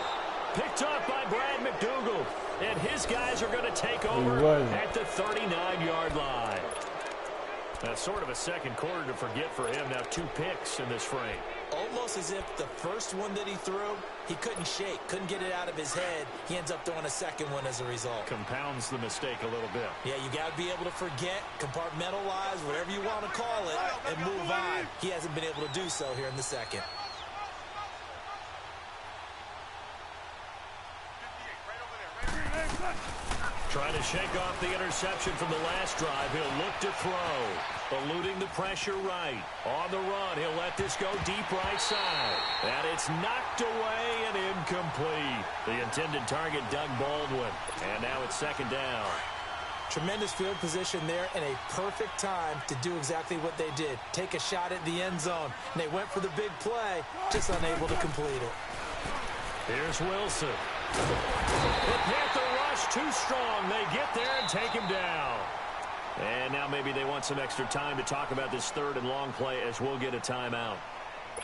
S1: Picked up by Brad McDougal. And his guys are going to take over at the 39-yard line. That's sort of a second quarter to forget for him. Now 2 picks in this frame.
S2: Almost as if the first one that he threw, he couldn't shake, couldn't get it out of his head. He ends up throwing a second one as a result.
S1: Compounds the mistake a little bit.
S2: Yeah, you got to be able to forget, compartmentalize, whatever you want to call it, and move on. He hasn't been able to do so here in the second.
S1: Trying to shake off the interception from the last drive. He'll look to throw. Eluding the pressure right. On the run, he'll let this go deep right side. And it's knocked away and incomplete. The intended target, Doug Baldwin. And now it's 2nd down.
S2: Tremendous field position there and a perfect time to do exactly what they did. Take a shot at the end zone. And they went for the big play, just unable to complete it.
S1: Here's Wilson. The Panther rush too strong. They get there and take him down. And now maybe they want some extra time to talk about this 3rd and long play as we'll get a timeout.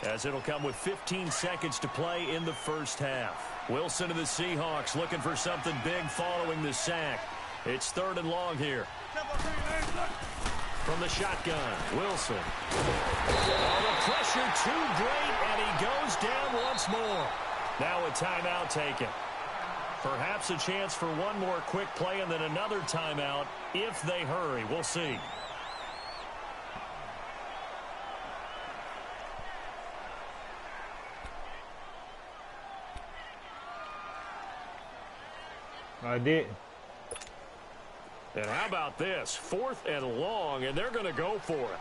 S1: As it'll come with 15 seconds to play in the first half. Wilson and the Seahawks looking for something big following the sack. It's 3rd and long here. From the shotgun, Wilson. Oh, the pressure too great, and he goes down once more. Now a timeout taken. Perhaps a chance for one more quick play and then another timeout if they hurry. We'll see.
S3: I did.
S1: And how about this? 4th and long, and they're going to go for it.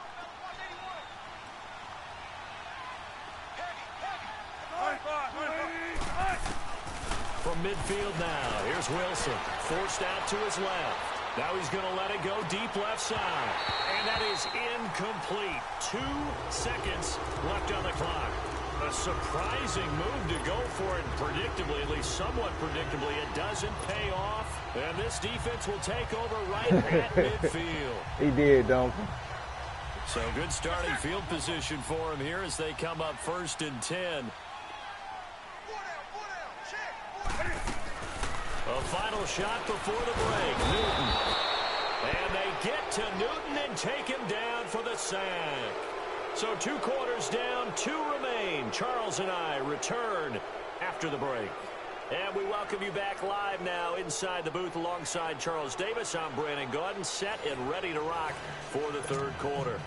S1: From midfield now, here's Wilson. Forced out to his left. Now he's going to let it go deep left side. And that is incomplete. 2 seconds left on the clock. A surprising move to go for it. Predictably, at least somewhat predictably, it doesn't pay off. And this defense will take over right at midfield.
S3: He did, don't he?
S1: So good starting field position for him here as they come up 1st and 10. A final shot before the break. Newton. And they get to Newton and take him down for the sack. So 2 quarters down, 2 remain. Charles and I return after the break. And we welcome you back live now inside the booth alongside Charles Davis. I'm Brandon Gaudin, set and ready to rock for the 3rd quarter.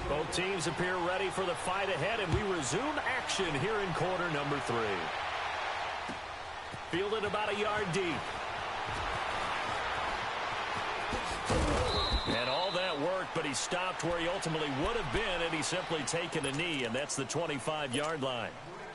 S1: Both teams appear ready for the fight ahead, and we resume action here in quarter number 3. Fielded about a yard deep. And all that work, but he stopped where he ultimately would have been, and he's simply taken a knee, and that's the 25-yard line.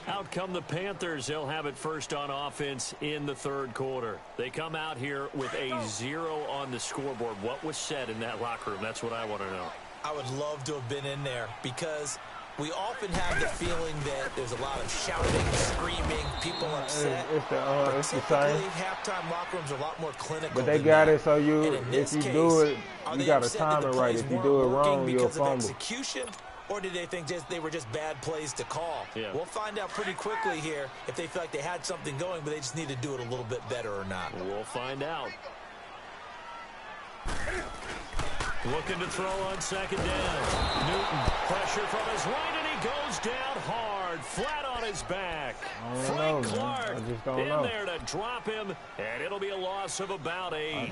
S1: Out come the Panthers. They'll have it first on offense in the 3rd quarter. They come out here with a 0 on the scoreboard. What was said in that locker room? That's what I want to know.
S2: I would love to have been in there because we often have the feeling that there's a lot of shouting, screaming, people upset.
S3: It's the same.
S2: Halftime locker rooms are a lot more clinical.
S3: But they got it so you, if you do it, you got to time it right. If you do it wrong, you'll fumble.
S2: Execution, or did they think they were just bad plays to call?
S1: Yeah.
S2: We'll find out pretty quickly here if they feel like they had something going, but they just need to do it a little bit better or not.
S1: We'll find out. Looking to throw on 2nd down. Newton, pressure from his right, and he goes down hard, flat on his back. Frank Clark in there to drop him, and it'll be a loss of about 8.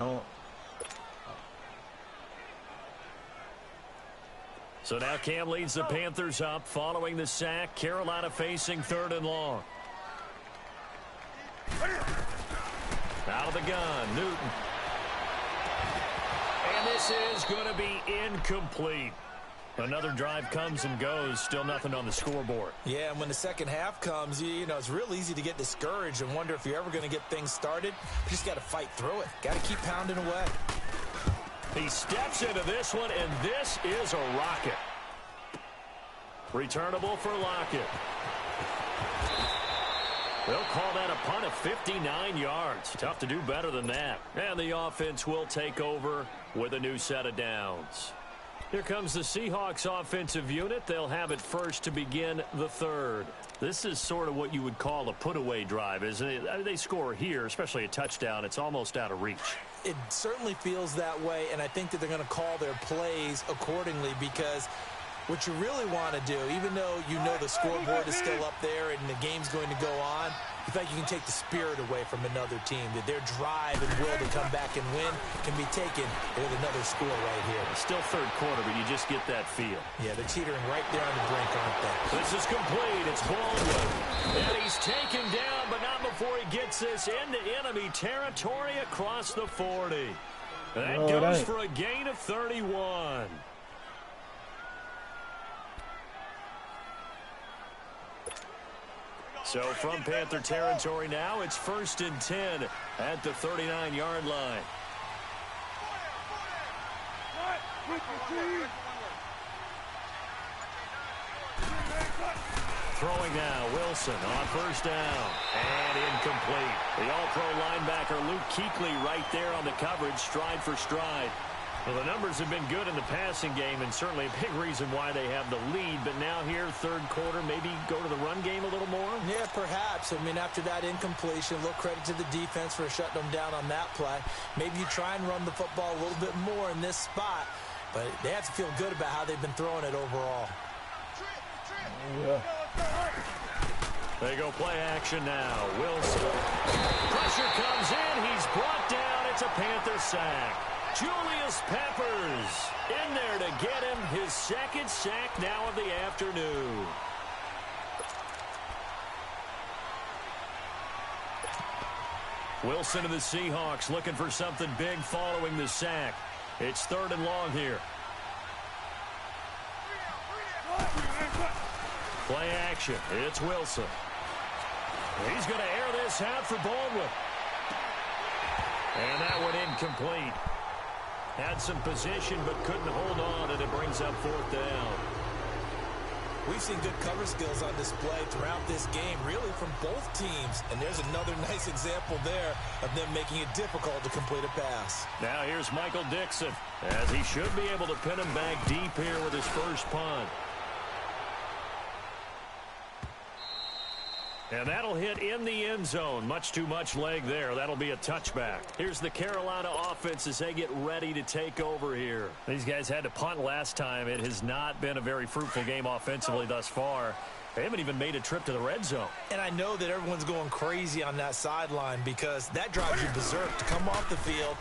S1: So now Cam leads the Panthers up following the sack. Carolina facing 3rd and long. Out of the gun, Newton. And this is going to be incomplete. Another drive comes and goes. Still nothing on the scoreboard.
S2: Yeah, and when the second half comes, you know, it's real easy to get discouraged and wonder if you're ever going to get things started. You just got to fight through it. Got to keep pounding away.
S1: He steps into this one, and this is a rocket. Returnable for Lockett. They'll call that a punt of 59 yards. Tough to do better than that. And the offense will take over with a new set of downs. Here comes the Seahawks offensive unit. They'll have it first to begin the 3rd. This is sort of what you would call a put-away drive, isn't it? They score here, especially a touchdown. It's almost out of reach.
S2: It certainly feels that way, and I think that they're going to call their plays accordingly because what you really want to do, even though you know the scoreboard is still up there and the game's going to go on, you think you can take the spirit away from another team, that their drive and will to come back and win can be taken with another score right here.
S1: It's still 3rd quarter, but you just get that feel.
S2: Yeah, they're teetering right there on the brink, aren't they?
S1: This is complete. It's Baldwin. And he's taken down, but not before he gets this into enemy territory across the 40. That goes for a gain of 31. So from Panther territory now, it's 1st and 10 at the 39-yard line. Throwing now, Wilson on 1st down, and incomplete. The all-pro linebacker Luke Kuechly right there on the coverage, stride for stride. Well, the numbers have been good in the passing game, and certainly a big reason why they have the lead. But now here, 3rd quarter, maybe go to the run game a little more?
S2: Yeah, perhaps. I mean, after that incompletion, a little credit to the defense for shutting them down on that play. Maybe you try and run the football a little bit more in this spot, but they have to feel good about how they've been throwing it overall.
S3: Yeah.
S1: They go play action now. Wilson. Pressure comes in. He's brought down. It's a Panther sack. Julius Peppers in there to get him his 2nd sack now of the afternoon. Wilson and the Seahawks looking for something big following the sack. It's 3rd and long here. Play action. It's Wilson. He's going to air this out for Baldwin. And that one incomplete. Had some position but couldn't hold on, and it brings up 4th down.
S2: We've seen good cover skills on display throughout this game, really from both teams. And there's another nice example there of them making it difficult to complete a pass.
S1: Now here's Michael Dixon, as he should be able to pin him back deep here with his first punt. And that'll hit in the end zone. Much too much leg there. That'll be a touchback. Here's the Carolina offense as they get ready to take over here. These guys had to punt last time. It has not been a very fruitful game offensively thus far. They haven't even made a trip to the red zone. And
S2: I know that everyone's going crazy on that sideline because that drives you berserk to come off the field,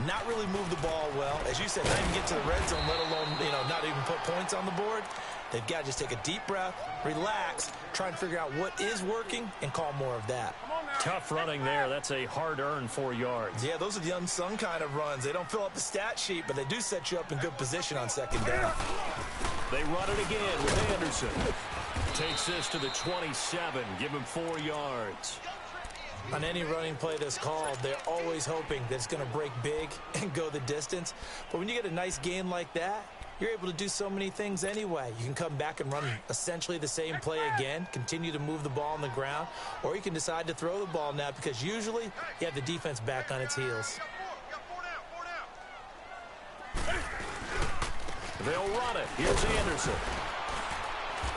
S2: not really move the ball well. As you said, not even get to the red zone, let alone, not even put points on the board. They've got to just take a deep breath, relax, try and figure out what is working, and call more of that.
S1: Tough running there. That's a hard-earned 4 yards.
S2: Yeah, those are the unsung kind of runs. They don't fill up the stat sheet, but they do set you up in good position on 2nd down.
S1: They run it again with Anderson. Takes this to the 27. Give him 4 yards.
S2: On any running play that's called, they're always hoping that it's going to break big and go the distance. But when you get a nice gain like that, you're able to do so many things anyway. You can come back and run essentially the same play again, continue to move the ball on the ground, or you can decide to throw the ball now because usually you have the defense back on its heels.
S1: They'll run it. Here's Anderson.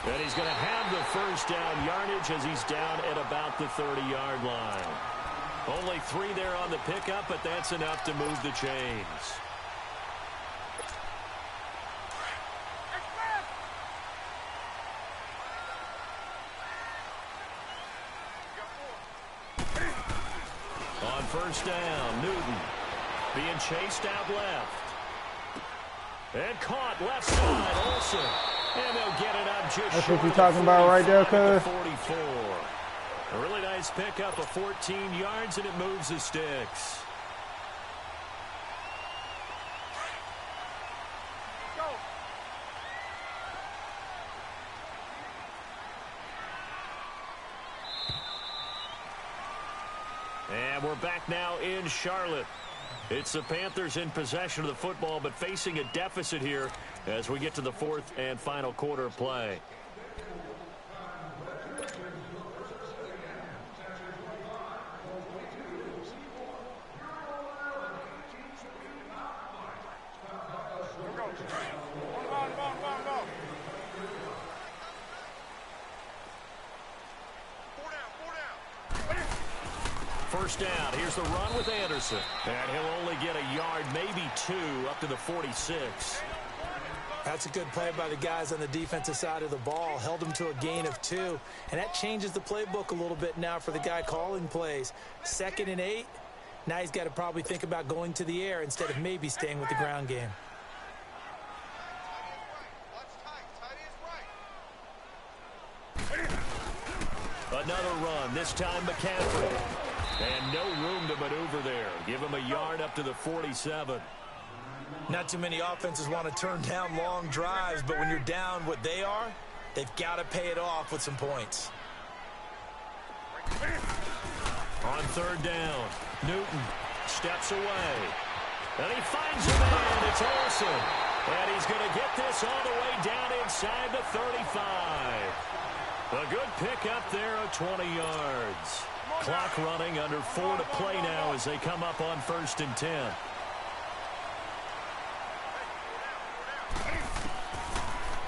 S1: And he's going to have the first down yardage as he's down at about the 30-yard line. Only 3 there on the pickup, but that's enough to move the chains. first down. Newton being chased out left. And caught left side, Olsen. And they'll get it up just
S3: That's
S1: short
S3: what you're
S1: of
S3: talking about right there, cuz.
S1: 44. A really nice pickup of 14 yards, and it moves the sticks. And we're back now in Charlotte. It's the Panthers in possession of the football, but facing a deficit here as we get to the fourth and final quarter of play. First down. Here's the run with Anderson. And he'll only get a yard, maybe two, up to the 46.
S2: That's a good play by the guys on the defensive side of the ball. Held them to a gain of 2. And that changes the playbook a little bit now for the guy calling plays. 2nd and 8. Now he's got to probably think about going to the air instead of maybe staying with the ground game.
S1: Another run, this time McCaffrey. And no room to maneuver there. Give him a yard up to the 47.
S2: Not too many offenses want to turn down long drives, but when you're down what they are, they've got to pay it off with some points.
S1: On third down, Newton steps away. And he finds a man. It's Olsen. And he's going to get this all the way down inside the 35. A good pickup there of 20 yards. Clock running, under 4 to play now as they come up on 1st and 10.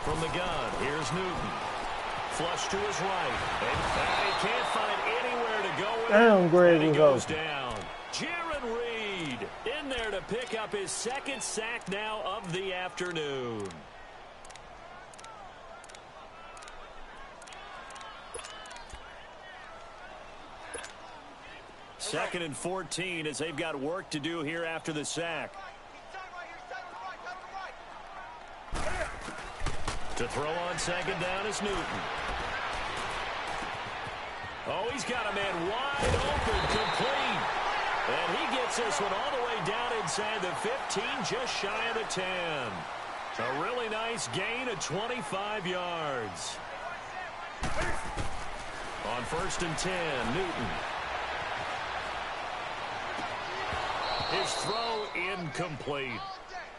S1: From the gun, here's Newton. Flush to his right. And he can't find anywhere to go.
S3: Damn, Greg
S1: he
S3: was
S1: goes
S3: open.
S1: down. Jaron Reed in there to pick up his 2nd sack now of the afternoon. Second and 14 as they've got work to do here after the sack. To throw on 2nd down is Newton. Oh, he's got a man wide open, complete. And he gets this one all the way down inside the 15, just shy of the 10. A really nice gain of 25 yards. On 1st and 10, Newton. His throw incomplete.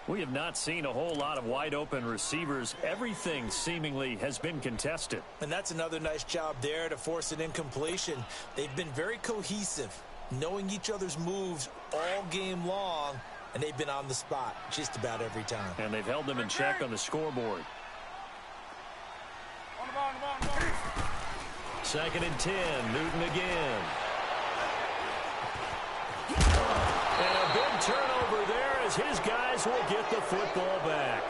S1: We have not seen a whole lot of wide open receivers. Everything seemingly has been contested.
S2: And that's another nice job there to force an incompletion. They've been very cohesive, knowing each other's moves all game long, and they've been on the spot just about every time.
S1: And they've held them in check on the scoreboard.
S4: On the ball, on the ball, on the ball.
S1: 2nd and 10, Newton again. And a big turnover there as his guys will get the football back.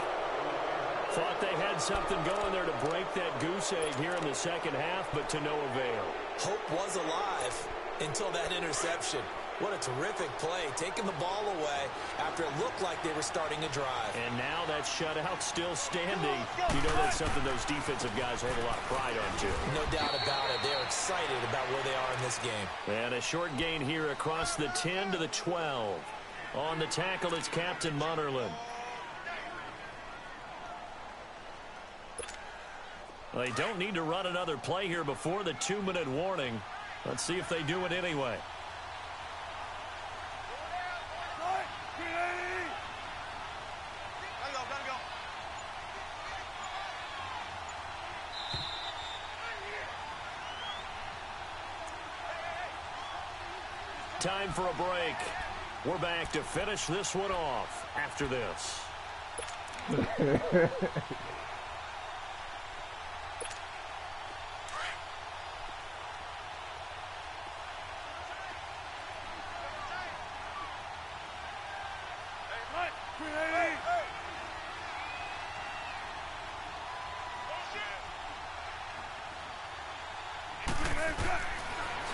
S1: Thought they had something going there to break that goose egg here in the 2nd half, but to no avail.
S2: Hope was alive until that interception. What a terrific play, taking the ball away after it looked like they were starting a drive.
S1: And now that shutout still standing. You know that's something those defensive guys hold a lot of pride on, too.
S2: No doubt about it. They're excited about where they are in this game.
S1: And a short gain here across the 10 to the 12. On the tackle, it's Captain Munnerlyn. They don't need to run another play here before the 2-minute warning. Let's see if they do it anyway. Time for a break. We're back to finish this one off after this.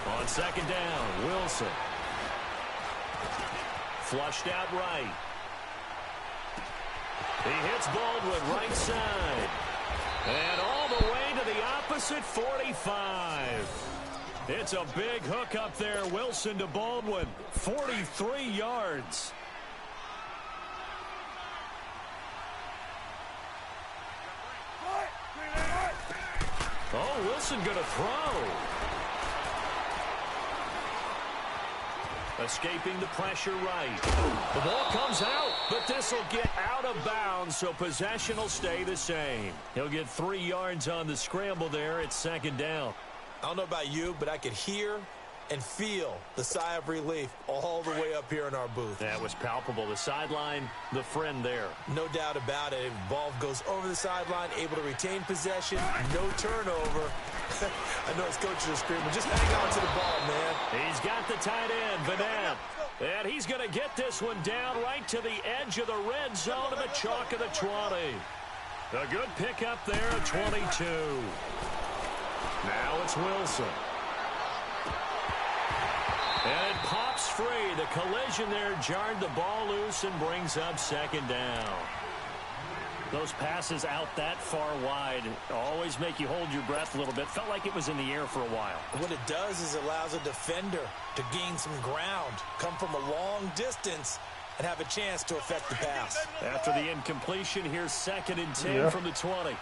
S1: On 2nd down, Wilson. Flushed out right. He hits Baldwin right side. And all the way to the opposite 45. It's a big hook up there. Wilson to Baldwin. 43 yards. Oh, Wilson going to throw. Escaping the pressure right. The ball comes out, but this will get out of bounds, so possession will stay the same. He'll get 3 yards on the scramble there. It's second down.
S2: I don't know about you, but I could hear and feel the sigh of relief all the way up here in our booth.
S1: That was palpable. The sideline, the friend there.
S2: No doubt about it. Ball goes over the sideline, able to retain possession, no turnover. I know his coaches are screaming, just hang on to the ball, man.
S1: He's got the tight end, Vanette. And he's going to get this one down right to the edge of the red zone of the chalk of the 20. A good pickup there at 22. Now it's Wilson. And it pops free. The collision there jarred the ball loose and brings up second down. Those passes out that far wide always make you hold your breath a little bit. Felt like it was in the air for a while.
S2: What it does is it allows a defender to gain some ground, come from a long distance, and have a chance to affect the pass.
S1: After the incompletion, here's 2nd and 10 from the 20.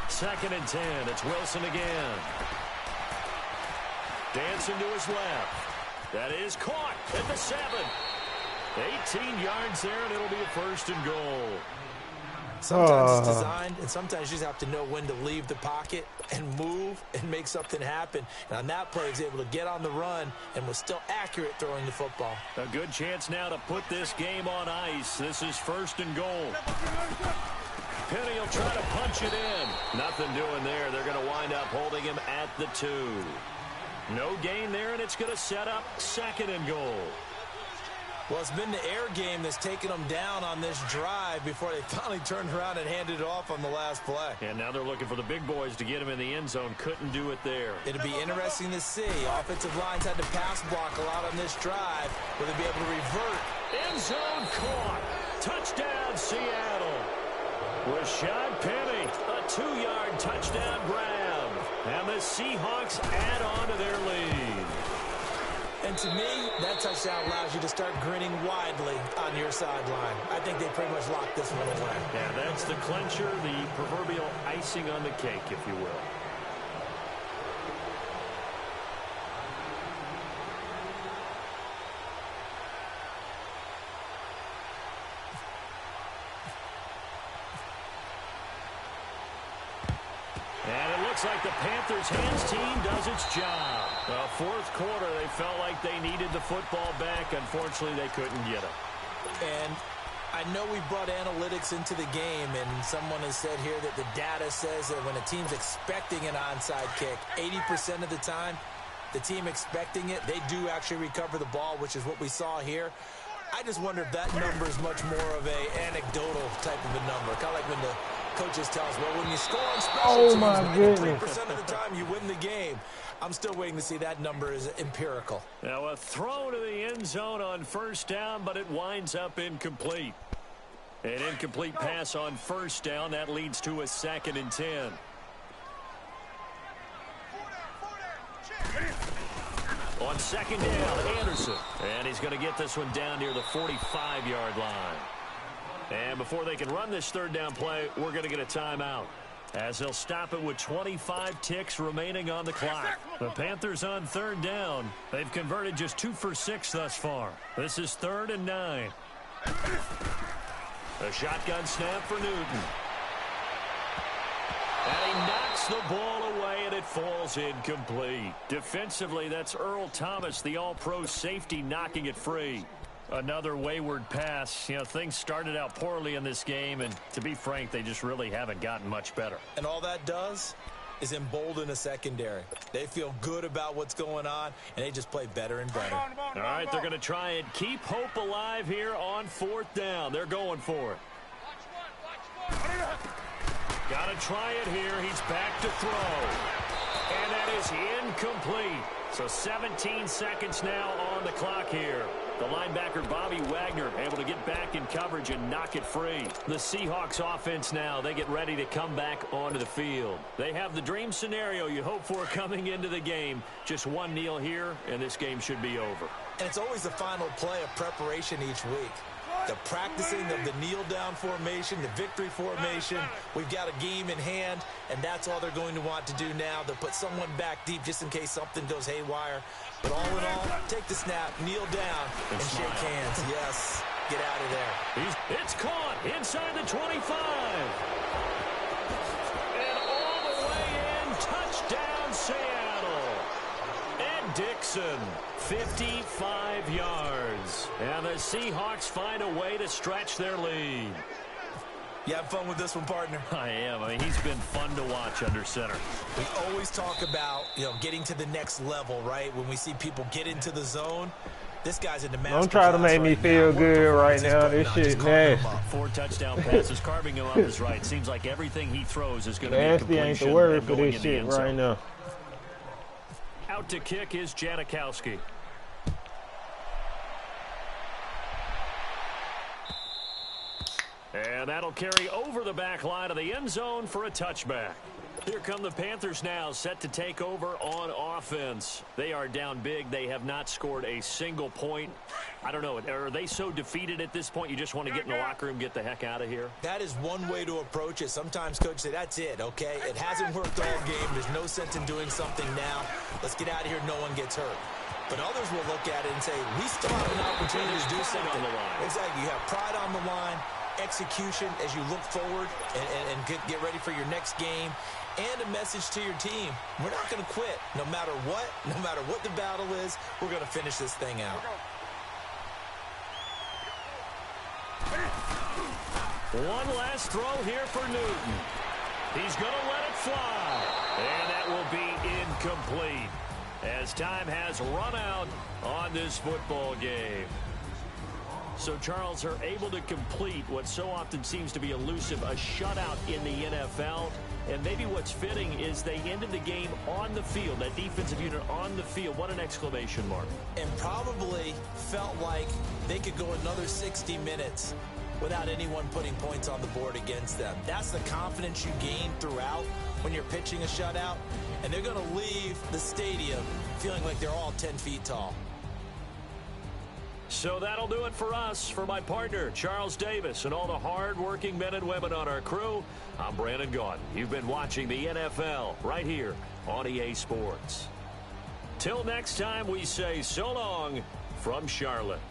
S1: Second and 10. It's Wilson again. Dancing to his left. That is caught at the 7. 18 yards there, and it'll be a 1st and goal.
S2: Sometimes it's designed, and sometimes you just have to know when to leave the pocket and move and make something happen. And on that play, he was able to get on the run and was still accurate throwing the football.
S1: A good chance now to put this game on ice. This is 1st and goal. Penny will try to punch it in. Nothing doing there. They're going to wind up holding him at the 2. No gain there, and it's going to set up 2nd and goal.
S2: Well, it's been the air game that's taken them down on this drive before they finally turned around and handed it off on the last play.
S1: And now they're looking for the big boys to get him in the end zone. Couldn't do it there.
S2: It'll be interesting to see. Offensive lines had to pass block a lot on this drive. Will they be able to revert?
S1: End zone caught. Touchdown, Seattle. Rashad Penny, a 2-yard touchdown grab. And the Seahawks add on to their lead.
S2: And to me, that touchdown allows you to start grinning widely on your sideline. I think they pretty much locked this one away.
S1: Yeah, that's the clincher, the proverbial icing on the cake, if you will. Looks like the Panthers' hands team does its job. Fourth quarter, they felt like they needed the football back. Unfortunately, they couldn't get it.
S2: And I know we brought analytics into the game, and someone has said here that the data says that when a team's expecting an onside kick, 80% of the time, the team expecting it, they do actually recover the ball, which is what we saw here. I just wonder if that number is much more of a anecdotal type of a number. Kind of like when the coaches tell us, well, when you score on special teams, 3% of the time you win the game. I'm still waiting to see that number is empirical.
S1: Now a throw to the end zone on 1st down, but it winds up incomplete. An incomplete pass on 1st down. That leads to a 2nd and 10. On 2nd down, Anderson. And he's going to get this one down near the 45-yard line. And before they can run this 3rd down play, we're going to get a timeout, as they'll stop it with 25 ticks remaining on the clock. The Panthers on 3rd down. They've converted just 2 for 6 thus far. This is 3rd and 9. A shotgun snap for Newton. And he knocks the ball away, and it falls incomplete. Defensively, that's Earl Thomas, the all-pro safety, knocking it free. Another wayward pass. You know, things started out poorly in this game, and to be frank, they just really haven't gotten much better.
S2: And all that does, is embolden a secondary. They feel good about what's going on, and they just play better and better.
S1: All right, they're going to try and keep hope alive here on 4th down. They're going for it. Got to try it here. He's back to throw. And that is incomplete. So 17 seconds now on the clock here. The linebacker, Bobby Wagner, able to get back in coverage and knock it free. The Seahawks offense now, they get ready to come back onto the field. They have the dream scenario you hope for coming into the game. Just one kneel here, and this game should be over.
S2: And it's always the final play of preparation each week. The practicing of the kneel-down formation, the victory formation. We've got a game in hand, and that's all they're going to want to do now. They'll put someone back deep just in case something goes haywire. But all in all, take the snap, kneel down, and shake hands. Yes, get out of there.
S1: It's caught inside the 25. And all the way in, touchdown Seattle. Ed Dixon, 55 yards. And the Seahawks find a way to stretch their lead.
S2: You have fun with this one, partner?
S1: I am. I mean, he's been fun to watch under center.
S2: We always talk about, getting to the next level, right? When we see people get into the zone, this guy's in the master.
S3: Don't try to make me feel good right now. This shit nasty.
S1: 4 touchdown passes, carving him up is right. Seems like everything he throws is going to be
S3: nasty.
S1: completion.
S3: Ain't the word for this shit right now.
S1: Out to kick is Janikowski. And that'll carry over the back line of the end zone for a touchback. Here come the Panthers now, set to take over on offense. They are down big. They have not scored a single point. I don't know. Are they so defeated at this point you just want to get in the locker room, get the heck out of here?
S2: That is one way to approach it. Sometimes coaches say, that's it, okay? It hasn't worked all game. There's no sense in doing something now. Let's get out of here. No one gets hurt. But others will look at it and say, we still have an opportunity to do something.
S1: On the line.
S2: Exactly. You have pride on the line, execution as you look forward and get ready for your next game, and a message to your team. We're not going to quit. No matter what the battle is, we're going to finish this thing out.
S1: One last throw here for Newton. He's going to let it fly. And that will be incomplete as time has run out on this football game. So, Charles, are able to complete what so often seems to be elusive, a shutout in the NFL. And maybe what's fitting is they ended the game on the field, that defensive unit on the field. What an exclamation mark.
S2: And probably felt like they could go another 60 minutes without anyone putting points on the board against them. That's the confidence you gain throughout when you're pitching a shutout. And they're going to leave the stadium feeling like they're all 10 feet tall.
S1: So that'll do it for us. For my partner, Charles Davis, and all the hard-working men and women on our crew, I'm Brandon Gaudin. You've been watching the NFL right here on EA Sports. Till next time, we say so long from Charlotte.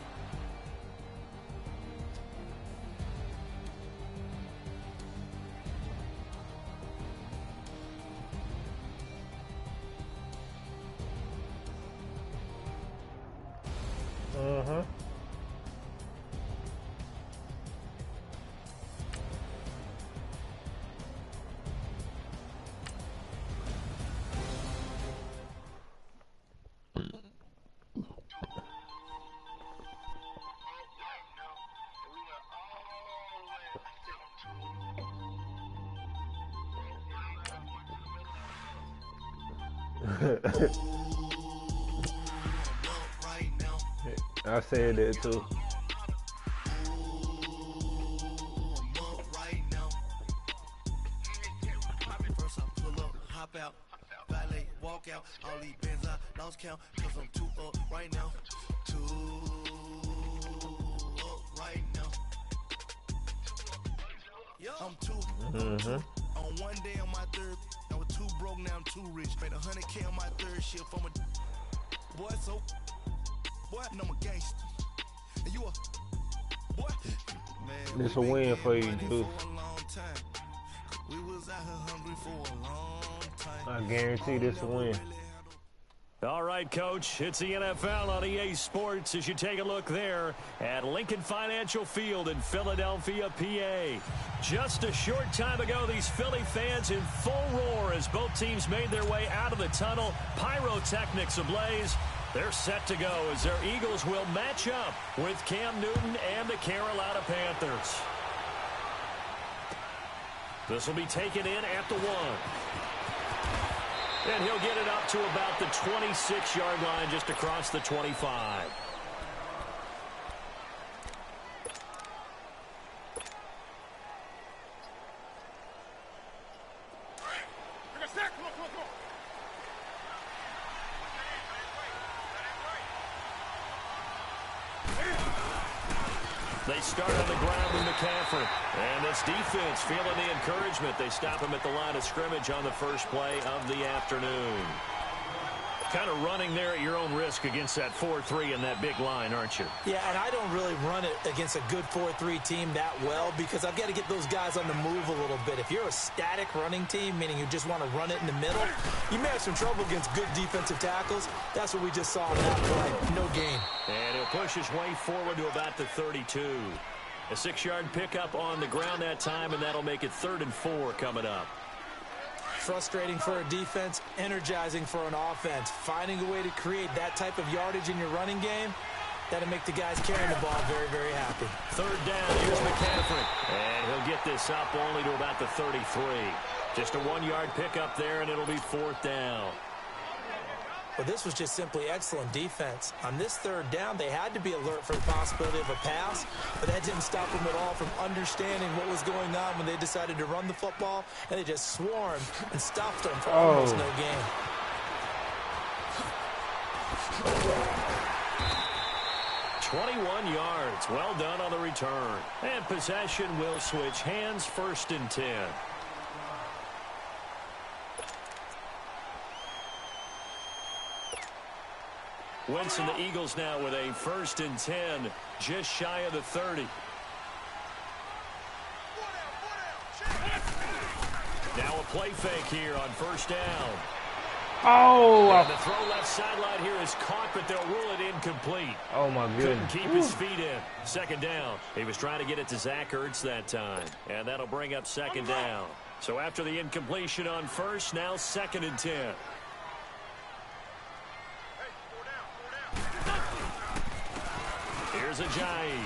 S3: I said that too.
S5: First I pull up, hop out, valet, walk out. All these bands I lost count, cause I'm too up right now. Too up right now. I'm too on one day on my third. I was too broke, now I'm too rich. Made 100K on my third shift from a boy, so boy, and I'm a gangster. And you a boy. Man,
S3: this a win for you, dude.
S5: We was out here hungry for a long time.
S3: I guarantee this a win.
S1: All right, Coach, it's the NFL on EA Sports as you take a look there at Lincoln Financial Field in Philadelphia, PA. Just a short time ago, these Philly fans in full roar as both teams made their way out of the tunnel. Pyrotechnics ablaze. They're set to go as their Eagles will match up with Cam Newton and the Carolina Panthers. This will be taken in at the 1. And he'll get it up to about the 26-yard line, just across the 25. They start on the ground with McCaffrey. And this defense feeling the encouragement. They stop him at the line of scrimmage on the first play of the afternoon. Kind of running there at your own risk against that 4-3 and that big line, aren't you?
S2: Yeah, and I don't really run it against a good 4-3 team that well because I've got to get those guys on the move a little bit. If you're a static running team, meaning you just want to run it in the middle, you may have some trouble against good defensive tackles. That's what we just saw in that play. No gain.
S1: And he'll push his way forward to about the 32. A 6-yard pickup on the ground that time, and that'll make it 3rd and 4 coming up.
S2: Frustrating for a defense, energizing for an offense. Finding a way to create that type of yardage in your running game, that'll make the guys carrying the ball very, very happy.
S1: 3rd down, here's McCaffrey. And he'll get this up only to about the 33. Just a 1-yard pickup there, and it'll be 4th down.
S2: Well, this was just simply excellent defense. On this 3rd down, they had to be alert for the possibility of a pass, but that didn't stop them at all from understanding what was going on when they decided to run the football, and they just swarmed and stopped them for almost no gain.
S1: "21 yards. Well done on the return. And possession will switch hands, 1st and 10. Wentz and the Eagles now with a 1st and 10, just shy of the 30. Now a play fake here on 1st down. And the throw left sideline here is caught, but they'll rule it incomplete.
S3: Oh, my goodness.
S1: Couldn't keep his feet in. 2nd down. He was trying to get it to Zach Ertz that time, and that'll bring up 2nd down. So after the incompletion on 1st, now 2nd and 10. Here's Ajayi.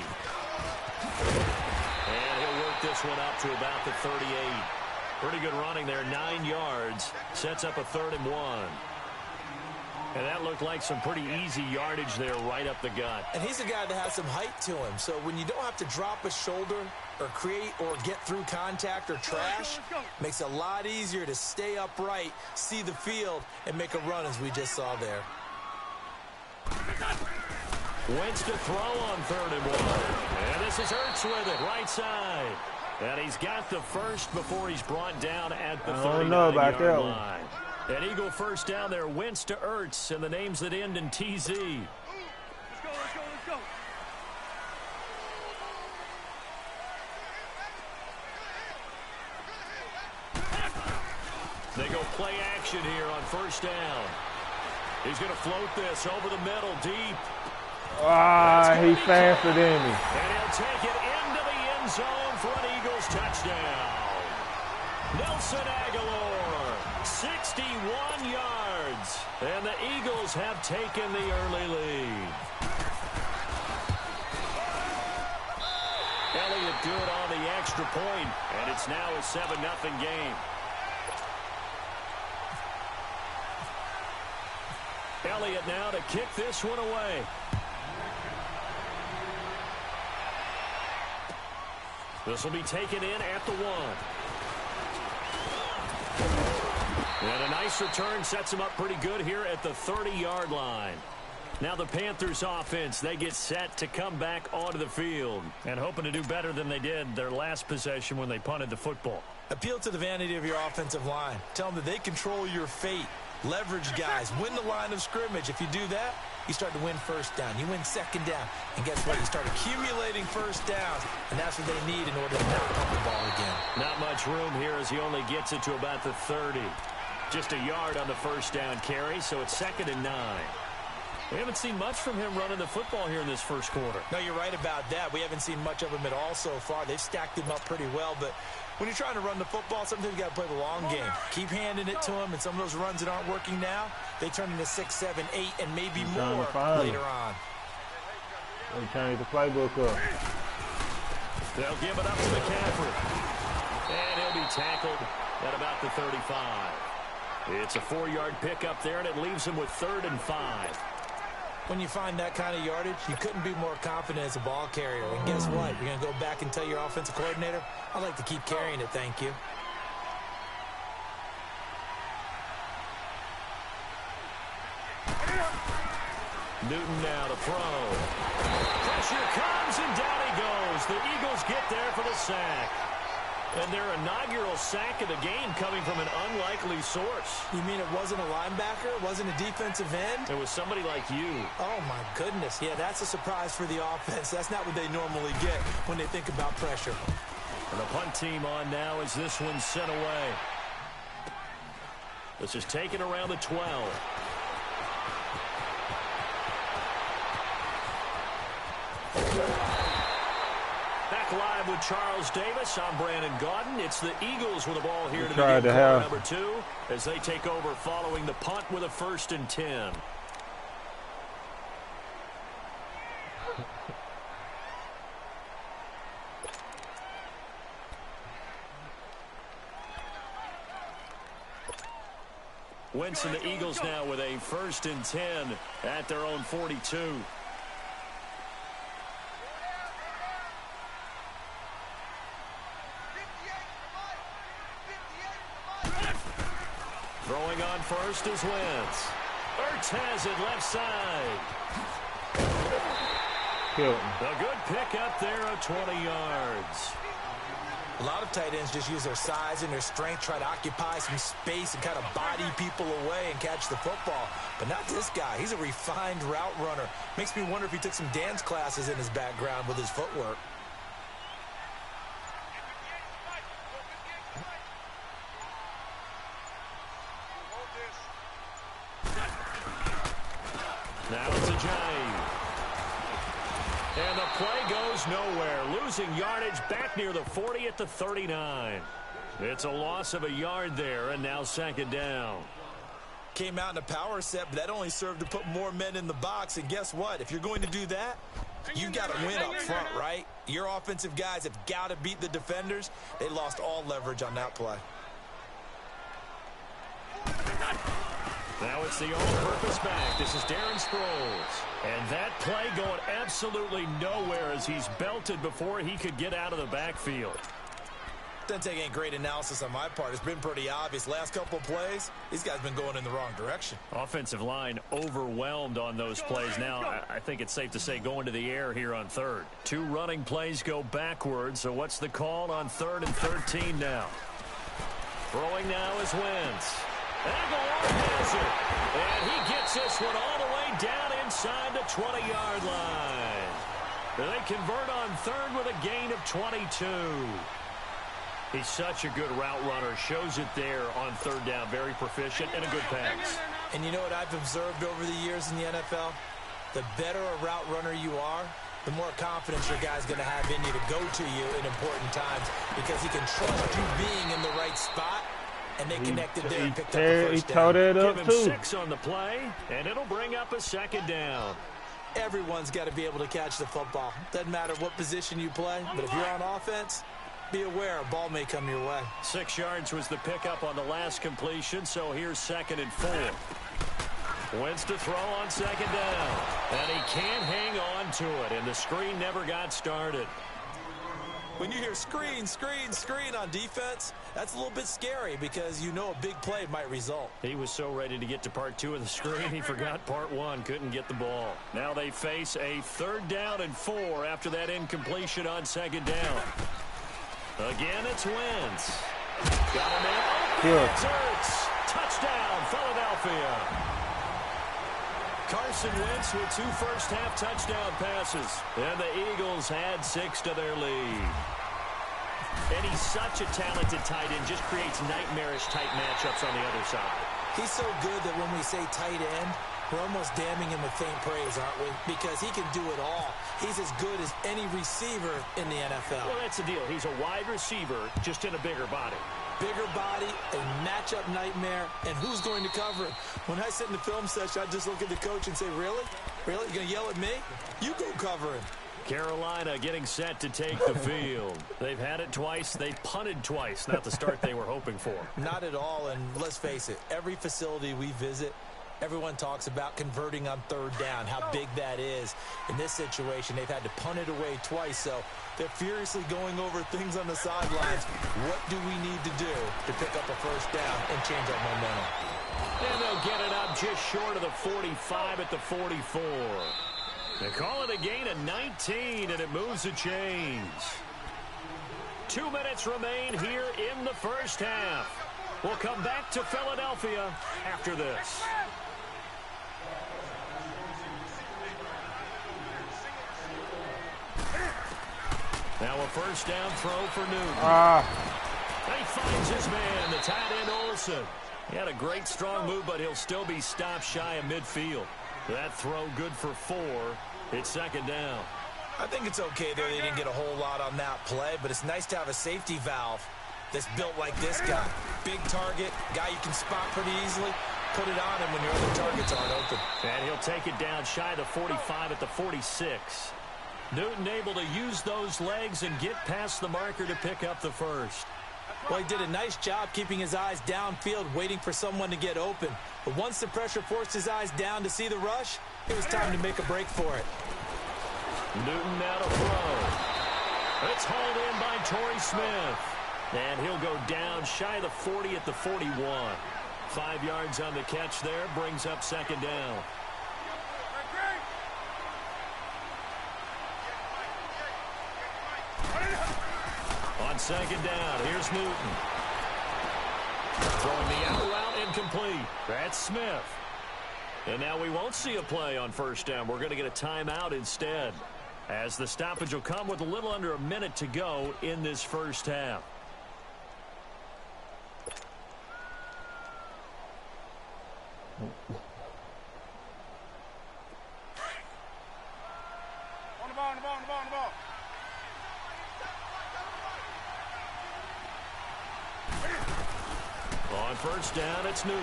S1: And he'll work this one up to about the 38. Pretty good running there, 9 yards. Sets up a 3rd and 1. And that looked like some pretty easy yardage there right up the gut.
S2: And he's a guy that has some height to him. So when you don't have to drop a shoulder or create or get through contact or trash, makes it a lot easier to stay upright, see the field, and make a run as we just saw there.
S1: Wentz to throw on 3rd and 1. And this is Ertz with it, right side. And he's got the first before he's brought down at the 39-yard line. An Eagle 1st down there, Wentz to Ertz, and the names that end in TZ.
S4: Let's go.
S1: They go play action here on 1st down. He's going to float this over the middle, deep.
S3: He's faster than me.
S1: And he'll take it into the end zone for an Eagles touchdown. Nelson Aguilar, 61 yards. And the Eagles have taken the early lead. Elliott do it on the extra point, and it's now a 7-0 game. Elliott now to kick this one away. This will be taken in at the 1. And a nice return sets him up pretty good here at the 30-yard line. Now the Panthers offense, they get set to come back onto the field and hoping to do better than they did their last possession when they punted the football.
S2: Appeal to the vanity of your offensive line. Tell them that they control your fate. Leverage guys. Win the line of scrimmage. If you do that, you start to win 1st down. You win 2nd down. And guess what? You start accumulating 1st downs. And that's what they need in order to not pump the ball again.
S1: Not much room here as he only gets it to about the 30. Just a yard on the first down carry, so it's 2nd and 9. We haven't seen much from him running the football here in this first quarter.
S2: No, you're right about that. We haven't seen much of him at all so far. They've stacked him up pretty well, but when you're trying to run the football, sometimes you got to play the long game. Keep handing it to him, and some of those runs that aren't working now, they turn into 6, 7, 8, and maybe more later on.
S3: They change the playbook up.
S1: They'll give it up to McCaffrey. And he'll be tackled at about the 35. It's a 4-yard pickup there, and it leaves him with 3rd and 5.
S2: When you find that kind of yardage, you couldn't be more confident as a ball carrier. And guess what? You're going to go back and tell your offensive coordinator, I'd like to keep carrying it, thank you.
S1: Newton now to throw. Pressure comes, and down he goes. The Eagles get there for the sack. And their inaugural sack of the game coming from an unlikely source.
S2: You mean it wasn't a linebacker? It wasn't a defensive end?
S1: It was somebody like you.
S2: Oh, my goodness. Yeah, that's a surprise for the offense. That's not what they normally get when they think about pressure.
S1: And the punt team on now as this one's sent away. This is taken around the 12. Back live with Charles Davis. I'm Brandon Gaudin. It's the Eagles with the ball here to begin quarter number 2 as they take over following the punt with a 1st and 10. Wentz and the Eagles now with a 1st and 10 at their own 42. Throwing on first is Wentz. Ertz has it left side. A good pickup there of 20 yards.
S2: A lot of tight ends just use their size and their strength, try to occupy some space and kind of body people away and catch the football. But not this guy. He's a refined route runner. Makes me wonder if he took some dance classes in his background with his footwork.
S1: Now it's a Giant. And the play goes nowhere. Losing yardage back near the 40 at the 39. It's a loss of a yard there, and now 2nd down.
S2: Came out in a power set, but that only served to put more men in the box. And guess what? If you're going to do that, you've got to win up front, right? Your offensive guys have got to beat the defenders. They lost all leverage on that play.
S1: Now it's the all-purpose back. This is Darren Sproles. And that play going absolutely nowhere as he's belted before he could get out of the backfield.
S2: Doesn't take any great analysis on my part. It's been pretty obvious. Last couple of plays, these guys have been going in the wrong direction.
S1: Offensive line overwhelmed on those plays. Now, I think it's safe to say going to the air here on 3rd. 2 running plays go backwards. So what's the call on 3rd and 13 now? Throwing now is Wentz. Aguilar has it. And he gets this one all the way down inside the 20-yard line. They convert on 3rd with a gain of 22. He's such a good route runner. Shows it there on 3rd down. Very proficient and a good pass.
S2: And you know what I've observed over the years in the NFL? The better a route runner you are, the more confidence your guy's going to have in you to go to you in important times because he can trust you being in the right spot. And they connected there and picked up the first down.
S1: Give him 6 on the play, and it'll bring up a 2nd down.
S2: Everyone's got to be able to catch the football. Doesn't matter what position you play, but if you're on offense, be aware a ball may come your way.
S1: 6 yards was the pickup on the last completion, so here's 2nd and 4. Wentz to throw on 2nd down, and he can't hang on to it, and the screen never got started.
S2: When you hear screen, screen, screen on defense, that's a little bit scary because you know a big play might result.
S1: He was so ready to get to part 2 of the screen, he forgot part 1, couldn't get the ball. Now they face a 3rd down and 4 after that incompletion on 2nd down. Again, it's Wentz. Got him in. It's Ertz. Touchdown, Philadelphia. Carson Wentz with 2 first-half touchdown passes. And the Eagles had 6 to their lead. And he's such a talented tight end, just creates nightmarish-type matchups on the other side.
S2: He's so good that when we say tight end, we're almost damning him with faint praise, aren't we? Because he can do it all. He's as good as any receiver in the NFL.
S1: Well, that's the deal. He's a wide receiver, just in a bigger body.
S2: Bigger body, a matchup nightmare, and who's going to cover him? When I sit in the film session, I just look at the coach and say, really? Really? You're going to yell at me? You go cover him.
S1: Carolina getting set to take the field. They've had it twice. They've punted twice. Not the start they were hoping for.
S2: Not at all, and let's face it, every facility we visit, everyone talks about converting on third down, how big that is. In this situation, they've had to punt it away twice, so they're furiously going over things on the sidelines. What do we need to do to pick up a first down and change our momentum?
S1: And they'll get it up just short of the 45 at the 44. They call it a gain of 19, and it moves the chains. 2 minutes remain here in the first half. We'll come back to Philadelphia after this. Now a first down throw for Newton. He finds his man, the tight end Olsen. He had a great strong move, but he'll still be stopped shy of midfield. That throw good for 4. It's second down.
S2: I think it's okay there. They didn't get a whole lot on that play, but it's nice to have a safety valve that's built like this guy. Big target, guy you can spot pretty easily. Put it on him when your other targets aren't open.
S1: And he'll take it down shy of the 45 at the 46. Newton able to use those legs and get past the marker to pick up the first.
S2: Well, he did a nice job keeping his eyes downfield, waiting for someone to get open. But once the pressure forced his eyes down to see the rush, it was time to make a break for it.
S1: Newton now to throw. It's hauled in by Torrey Smith. And he'll go down shy of the 40 at the 41. 5 yards on the catch there, brings up second down. On second down, here's Newton. Throwing the out route incomplete. That's Smith. And now we won't see a play on first down. We're going to get a timeout instead, as the stoppage will come with a little under a minute to go in this first half.
S4: On the ball, on the ball, on the ball, on the ball.
S1: On first down, it's Newton.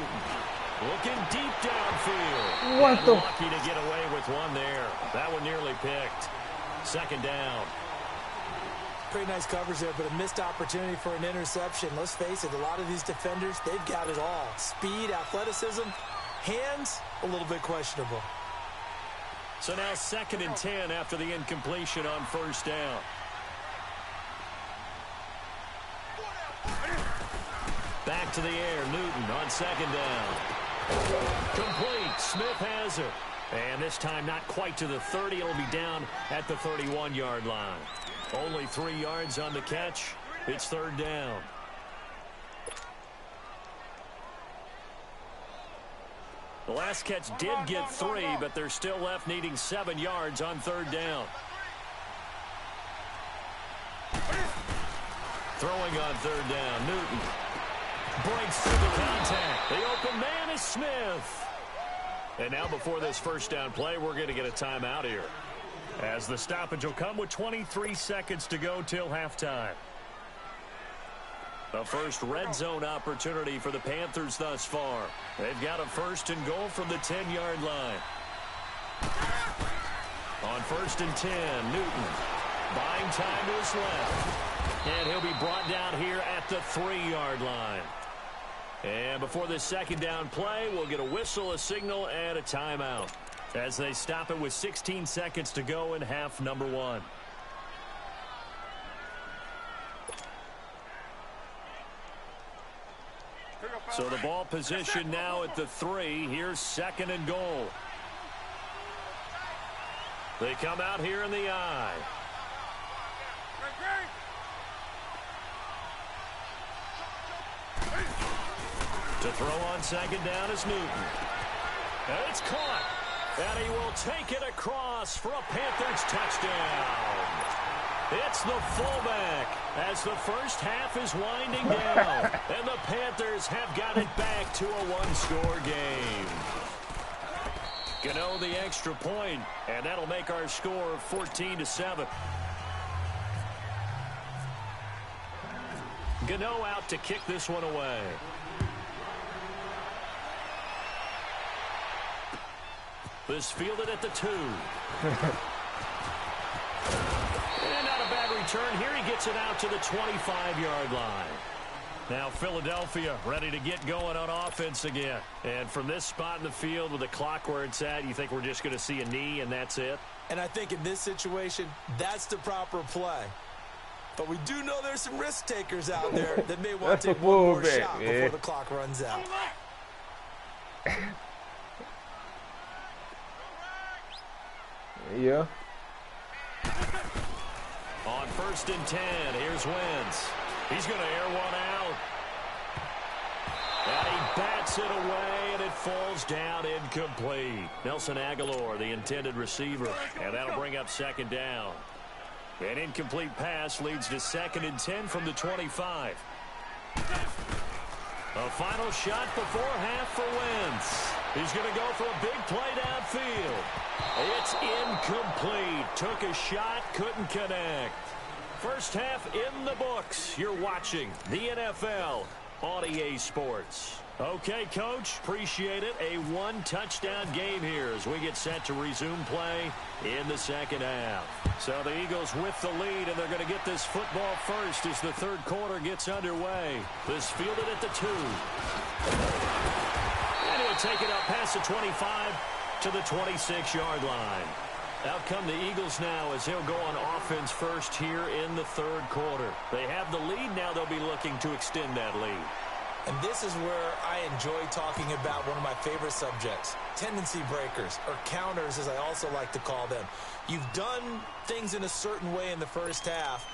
S1: Looking deep downfield.
S3: What the?
S1: Lucky to get away with one there. That one nearly picked. Second down.
S2: Pretty nice coverage there, but a missed opportunity for an interception. Let's face it, a lot of these defenders, they've got it all. Speed, athleticism, hands, a little bit questionable.
S1: So now second and 10 after the incompletion on first down. Back to the air, Newton on second down. Complete, Smith has it. And this time not quite to the 30, it'll be down at the 31-yard line. Only 3 yards on the catch, it's third down. The last catch did get 3, but they're still left needing 7 yards on third down. Throwing on third down, Newton. Breaks through the contact. The open man is Smith. And now before this first down play, we're going to get a timeout here, as the stoppage will come with 23 seconds to go till halftime. The first red zone opportunity for the Panthers thus far. They've got a first and goal from the 10-yard line. On first and 10, Newton buying time to his left. And he'll be brought down here at the 3-yard line. And before this second down play, we'll get a whistle, a signal, and a timeout, as they stop it with 16 seconds to go in half number 1. So the ball position now at the 3. Here's second and goal. They come out here in the I. To throw on second down is Newton. And it's caught. And he will take it across for a Panthers touchdown. It's the fullback as the first half is winding down. And the Panthers have got it back to a one-score game. Gano the extra point, and that'll make our score 14-7. Gano out to kick this one away. This fielded at the 2. And not a bad return here. He gets it out to the 25-yard line. Now Philadelphia ready to get going on offense again. And from this spot in the field with the clock where it's at, you think we're just going to see a knee and that's it?
S2: And I think in this situation, that's the proper play. But we do know there's some risk takers out there that may want to take one more shot before the clock runs out.
S3: Yeah.
S1: On 1st and 10, here's Wentz. He's going to air one out. And he bats it away, and it falls down incomplete. Nelson Aguilar, the intended receiver, and that'll bring up 2nd down. An incomplete pass leads to 2nd and 10 from the 25. A final shot before half for Wentz. He's going to go for a big play downfield. It's incomplete. Took a shot, couldn't connect. First half in the books. You're watching the NFL on EA Sports. Okay, Coach, appreciate it. A one-touchdown game here as we get set to resume play in the second half. So the Eagles with the lead, and they're going to get this football first as the third quarter gets underway. This fielded at the 2. And he'll take it up past the 25 to the 26-yard line. Out come the Eagles now as he'll go on offense first here in the third quarter. They have the lead now. They'll be looking to extend that lead.
S2: And this is where I enjoy talking about one of my favorite subjects, tendency breakers, or counters as I also like to call them. You've done things in a certain way in the first half,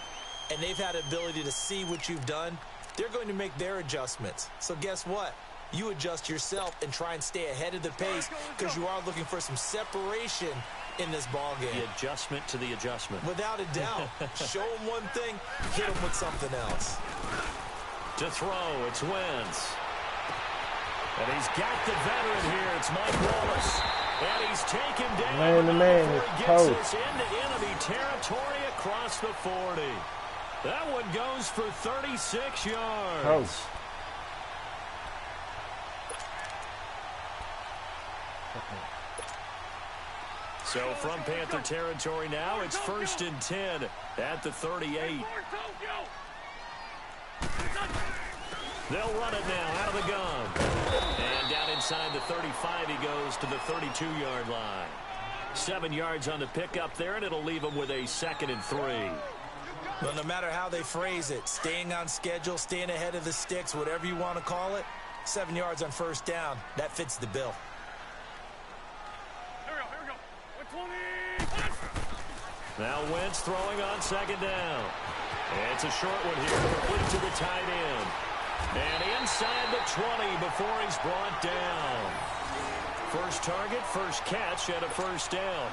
S2: and they've had the ability to see what you've done. They're going to make their adjustments. So guess what? You adjust yourself and try and stay ahead of the pace because you are looking for some separation in this ball game.
S1: The adjustment to the adjustment.
S2: Without a doubt. Show them one thing, hit them with something else.
S1: To throw, it's Wentz. And he's got the veteran here. It's Mike Wallace. And he's taken down.
S3: Man-to-man is
S1: gets us into enemy territory across the 40. That one goes for 36 yards.
S3: Close.
S1: So from Panther territory now, it's 1st and 10 at the 38. They'll run it now out of the gun. And down inside the 35, he goes to the 32-yard line. 7 yards on the pickup there, and it'll leave him with a 2nd and 3.
S2: Well, no matter how they phrase it, staying on schedule, staying ahead of the sticks, whatever you want to call it, 7 yards on 1st down, that fits the bill.
S1: Now Wentz throwing on 2nd down. It's a short one here, complete to the tight end. And inside the 20 before he's brought down. First target, first catch, and a 1st down.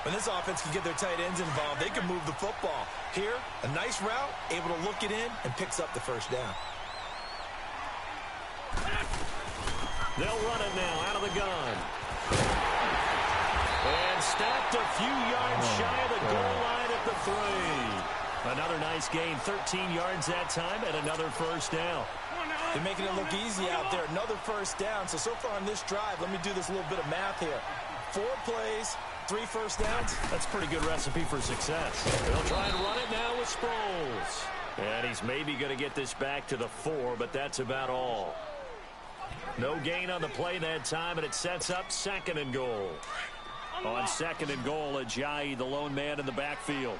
S2: When this offense can get their tight ends involved, they can move the football. Here, a nice route, able to look it in, and picks up the 1st down.
S1: They'll run it now out of the gun. And stopped a few yards shy of the goal line at the 3. Another nice gain, 13 yards that time, and another 1st down.
S2: They're making it look easy out there. Another 1st down. So far on this drive, let me do this little bit of math here. 4 plays, 3 1st downs.
S1: That's a pretty good recipe for success. They'll try and run it now with Sproles. And he's maybe going to get this back to the 4, but that's about all. No gain on the play that time, and it sets up 2nd and goal. On 2nd and goal, Ajayi, the lone man in the backfield.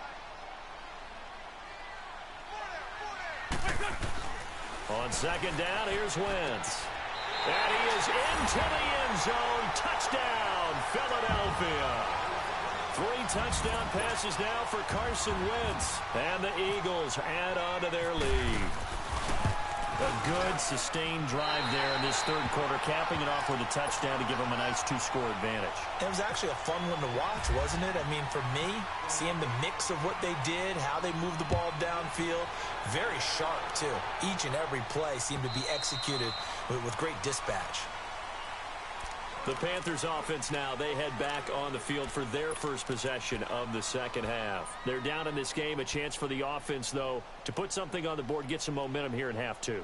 S1: On 2nd down, here's Wentz. And he is into the end zone. Touchdown, Philadelphia. 3 touchdown passes now for Carson Wentz. And the Eagles add on to their lead. A good, sustained drive there in this third quarter, capping it off with a touchdown to give them a nice 2-score advantage.
S2: It was actually a fun one to watch, wasn't it? I mean, for me, seeing the mix of what they did, how they moved the ball downfield, very sharp, too. Each and every play seemed to be executed with great dispatch.
S1: The Panthers offense now, they head back on the field for their first possession of the second half. They're down in this game. A chance for the offense, though, to put something on the board, get some momentum here in half two.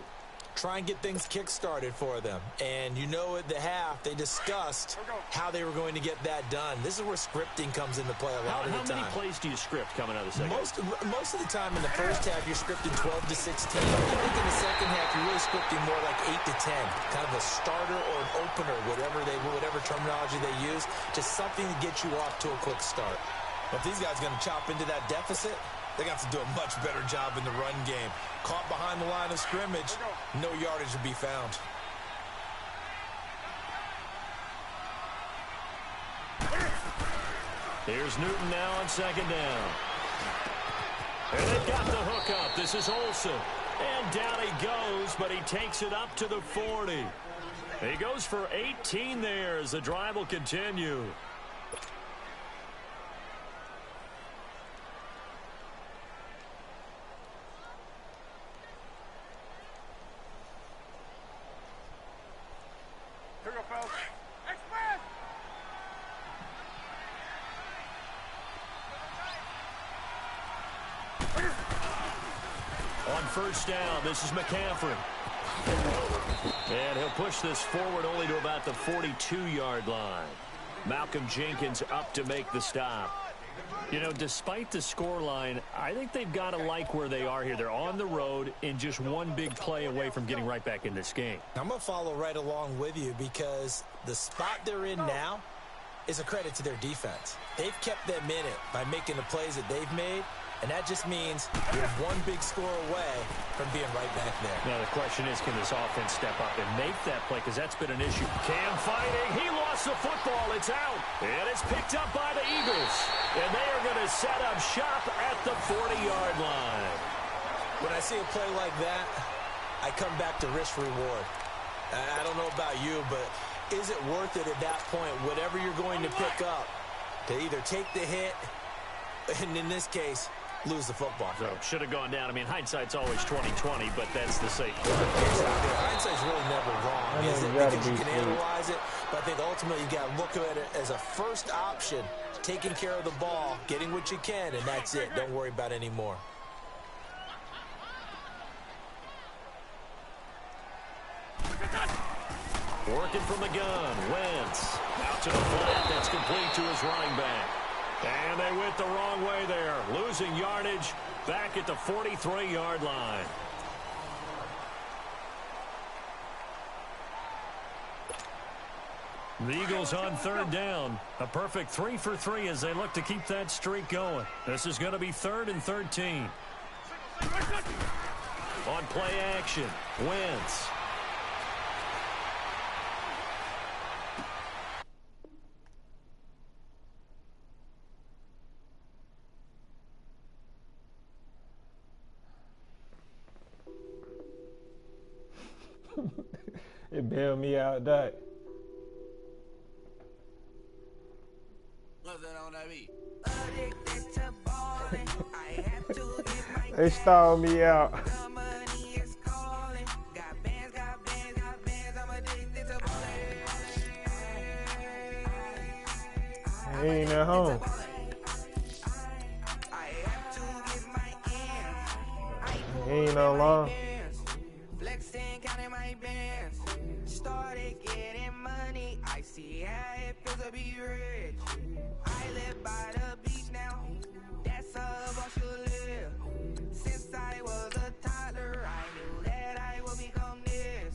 S2: Try and get things kick-started for them. And you know at the half, they discussed how they were going to get that done. This is where scripting comes into play a lot of the time.
S1: How many plays do you script coming out of the second half?
S2: Most of the time in the first half, you're scripting 12 to 16. I think in the second half, you're really scripting more like 8 to 10. Kind of a starter or an opener, whatever terminology they use. Just something to get you off to a quick start. But if these guys are going to chop into that deficit, they got to do a much better job in the run game. Caught behind the line of scrimmage, no yardage to be found.
S1: Here's Newton now on second down. And they've got the hook up. This is Olsen. And down he goes, but he takes it up to the 40. He goes for 18 there as the drive will continue. On first down, this is McCaffrey. And he'll push this forward only to about the 42-yard line. Malcolm Jenkins up to make the stop. You know, despite the scoreline, I think they've got to like where they are here. They're on the road and just one big play away from getting right back in this game.
S2: I'm going to follow right along with you because the spot they're in now is a credit to their defense. They've kept them in it by making the plays that they've made. And that just means you're one big score away from being right back there.
S1: Now, the question is, can this offense step up and make that play? Because that's been an issue. Cam fighting. He lost the football. It's out. And it's picked up by the Eagles. And they are going to set up shop at the 40-yard line.
S2: When I see a play like that, I come back to risk-reward. I don't know about you, but is it worth it at that point, whatever you're going to pick up, to either take the hit, and in this case, lose the football?
S1: So should have gone down. I mean, hindsight's always 20/20, but that's the safe play.
S2: Hindsight's really never wrong, is it? Because you can analyze it, but I think ultimately you got to look at it as a first option, taking care of the ball, getting what you can, and that's it. Don't worry about any more.
S1: Working from the gun, Wentz out to the flat. That's complete to his running back. And they went the wrong way there. Losing yardage back at the 43-yard line. The Eagles on third down. A perfect 3 for 3 as they look to keep that streak going. This is going to be 3rd and 13. On play action, Wentz.
S3: It bailed me out, that. They stalled me out. He ain't at home. He ain't no long.
S5: Started getting money, I see how it feels to be rich. I live by the beach now, that's how I should live. Since I was a toddler, I knew that I would become this.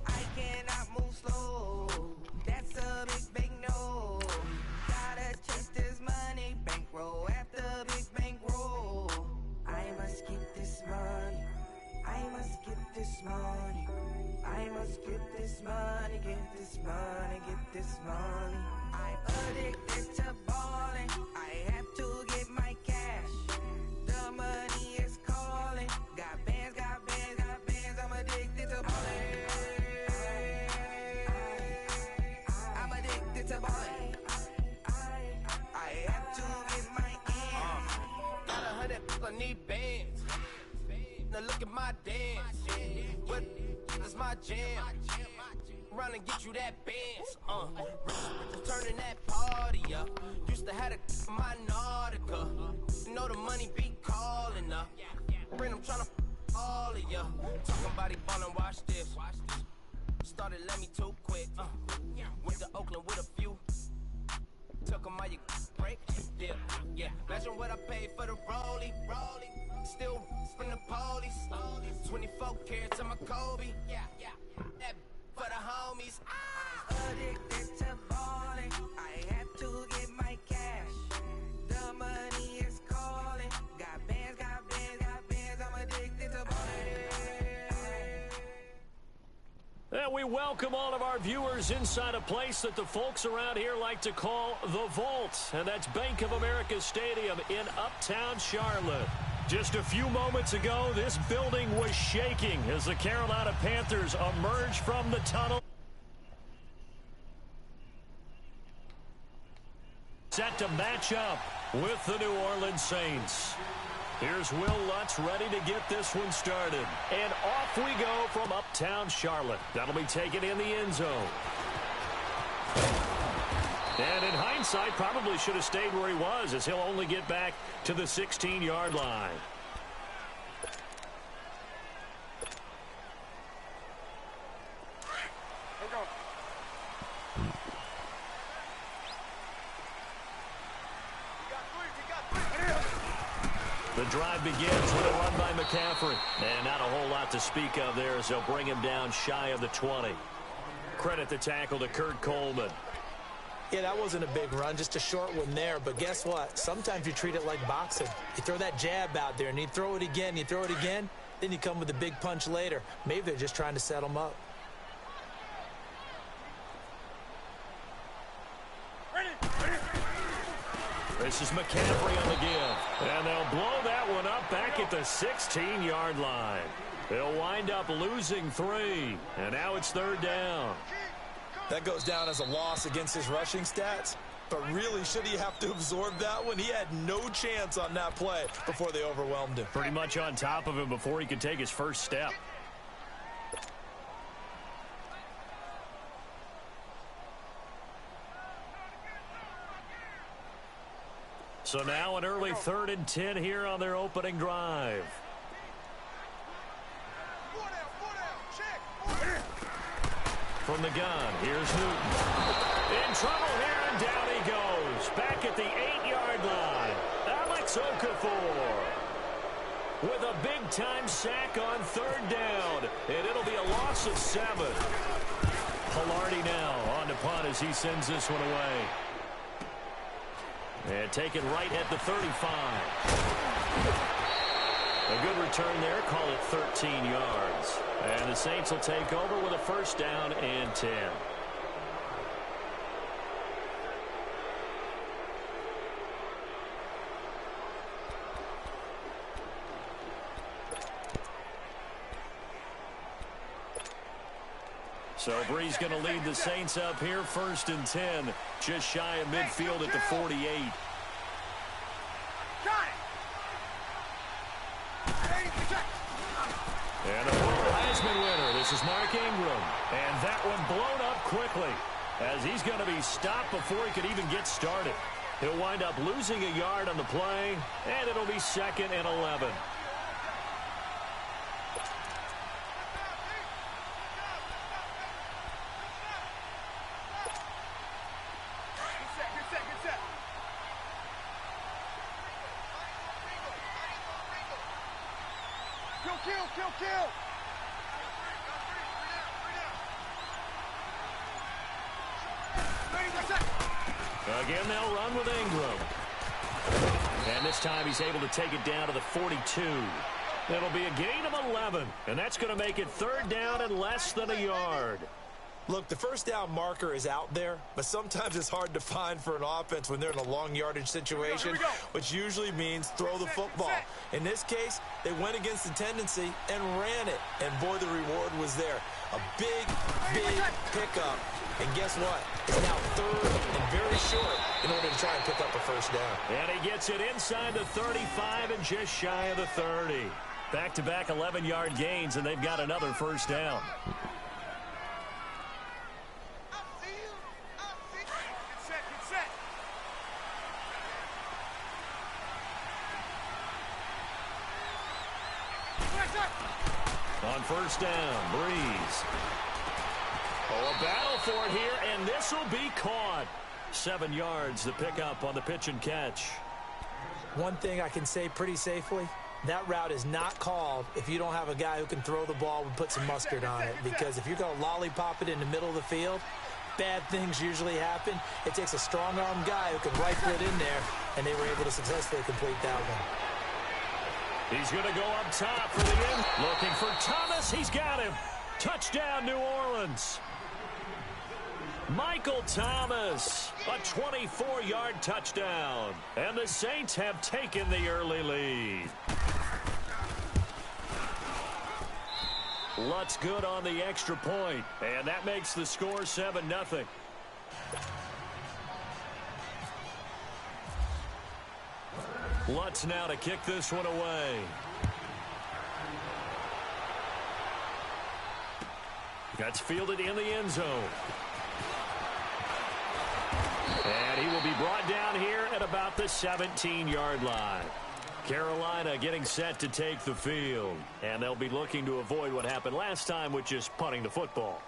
S5: I cannot move slow, that's a big no. Gotta chase this money, bankroll after big bankroll. I must get this money, I must get this money. I must get this money, get this money, get this money. I'm addicted to balling, I have to get my cash. The money is calling, got bands, I'm addicted. Now look at my dance. What is my jam? Run and get you that Benz. Turning that party up. Used to have a my Nautica. You know the money be calling up. Bring them tryna all of ya. Talking about he ballin', watch this. Started let me too quick. Went to Oakland with a few. Took them all you break. Yeah. Imagine what I paid for the rollie. Still from the police. 24 carats on my Kobe. That for the homies.
S6: Addicted to balling. I have to get my cash. The money is calling. Got bands. I'm addicted to balling.
S1: And we welcome all of our viewers inside a place that the folks around here like to call the Vault. And that's Bank of America Stadium in Uptown Charlotte. Just a few moments ago, this building was shaking as the Carolina Panthers emerged from the tunnel. Set to match up with the New Orleans Saints. Here's Will Lutz ready to get this one started. And off we go from Uptown Charlotte. That'll be taken in the end zone. And in hindsight, probably should have stayed where he was, as he'll only get back to the 16-yard line. The drive begins with a run by McCaffrey. And not a whole lot to speak of there as they'll bring him down shy of the 20. Credit the tackle to Kurt Coleman.
S2: Yeah, that wasn't a big run, just a short one there. But guess what? Sometimes you treat it like boxing. You throw that jab out there, and you throw it again, then you come with a big punch later. Maybe they're just trying to set him up.
S1: This is McCaffrey on the give. And they'll blow that one up back at the 16-yard line. They'll wind up losing 3. And now it's 3rd down.
S2: That goes down as a loss against his rushing stats. But really, should he have to absorb that one? He had no chance on that play before they overwhelmed him.
S1: Pretty much on top of him before he could take his first step. So now an early 3rd and 10 here on their opening drive. From the gun, here's Newton. In trouble here, and down he goes. Back at the 8-yard line. Alex Okafor with a big-time sack on 3rd down. And it'll be a loss of 7. Pilardi now on to punt as he sends this one away. And taken right at the 35. A good return there. Call it 13 yards. And the Saints will take over with a 1st down and 10. So Bree's going to lead the Saints up here, 1st and 10, just shy of midfield at the 48. And a former Heisman winner. This is Mark Ingram. And that one blown up quickly as he's going to be stopped before he could even get started. He'll wind up losing a yard on the play, and it'll be 2nd and 11.
S4: Kill!
S1: Again, they'll run with Ingram. And this time he's able to take it down to the 42. It'll be a gain of 11, and that's going to make it 3rd down and less than a yard.
S2: Look, the 1st down marker is out there, but sometimes it's hard to find for an offense when they're in a long yardage situation, which usually means throw the football. In this case, they went against the tendency and ran it, and boy, the reward was there. A big pickup, and guess what? It's now 3rd and very short in order to try and pick up a 1st down.
S1: And he gets it inside the 35 and just shy of the 30. Back-to-back 11-yard gains, and they've got another first down. On first down, Breeze. Oh, a battle for it here, and this will be caught. 7 yards, the pickup on the pitch and catch.
S2: One thing I can say pretty safely, that route is not called if you don't have a guy who can throw the ball and put some mustard on it. Because if you're going to lollipop it in the middle of the field, bad things usually happen. It takes a strong-arm guy who can rifle it in there, and they were able to successfully complete that one.
S1: He's going to go up top for the end. Looking for Thomas. He's got him. Touchdown, New Orleans. Michael Thomas, a 24-yard touchdown. And the Saints have taken the early lead. Lutz good on the extra point, and that makes the score 7-0. Lutz now to kick this one away. That's fielded in the end zone. And he will be brought down here at about the 17-yard line. Carolina getting set to take the field. And they'll be looking to avoid what happened last time with just punting the football.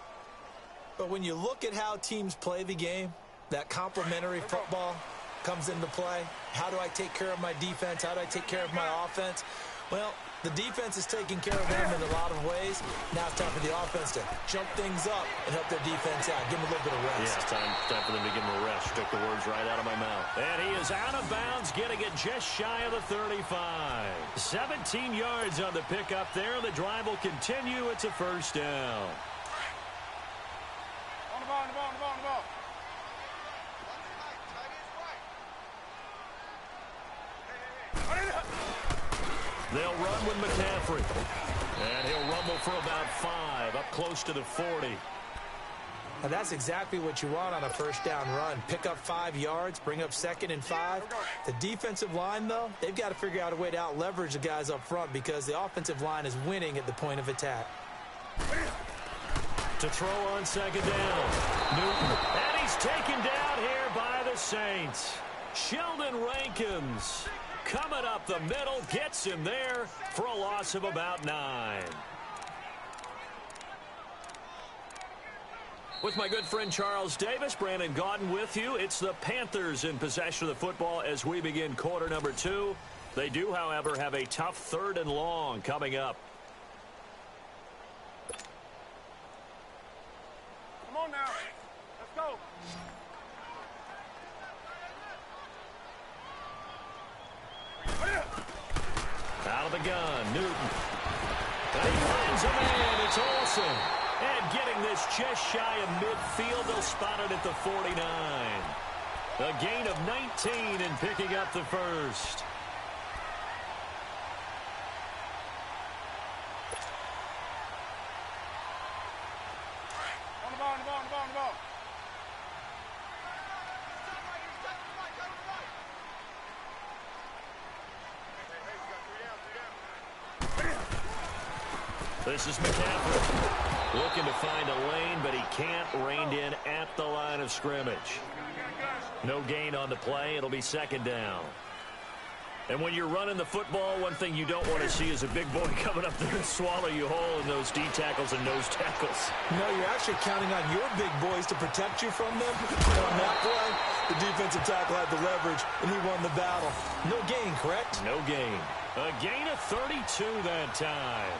S2: But when you look at how teams play the game, that complementary football comes into play. How do I take care of my defense? How do I take care of my offense? Well, the defense is taking care of them in a lot of ways. Now it's time for the offense to jump things up and help their defense out. Give them a little bit of rest.
S1: Yeah, time for them to give them a rest. Took the words right out of my mouth. And he is out of bounds, getting it just shy of the 35. 17 yards on the pickup there. The drive will continue. It's a first down.
S4: On the ball, on the ball, on the ball, on the ball.
S1: They'll run with McCaffrey. And he'll rumble for about 5, up close to the 40.
S2: And that's exactly what you want on a first down run. Pick up 5 yards, bring up 2nd and 5. The defensive line, though, they've got to figure out a way to out-leverage the guys up front because the offensive line is winning at the point of attack.
S1: To throw on second down. Newton. And he's taken down here by the Saints. Sheldon Rankins coming up the middle, gets him there for a loss of about 9. With my good friend Charles Davis, Brandon Gaudin with you. It's the Panthers in possession of the football as we begin quarter number 2. They do, however, have a tough 3rd and long coming up.
S4: Come on now. Let's go.
S1: Out of the gun, Newton. And he finds a man. It's Olsen. And getting this just shy of midfield, they'll spot it at the 49. A gain of 19 and picking up the first.
S4: On the ball, on the ball, on the ball, on the ball.
S1: This is McCaffrey. Looking to find a lane, but he can't. Reined in at the line of scrimmage. No gain on the play. It'll be second down. And when you're running the football, one thing you don't want to see is a big boy coming up there and swallow you whole in those D tackles and nose tackles.
S2: No, you're actually counting on your big boys to protect you from them. And on that play, the defensive tackle had the leverage, and he won the battle. No gain, correct?
S1: No gain. A gain of 32 that time.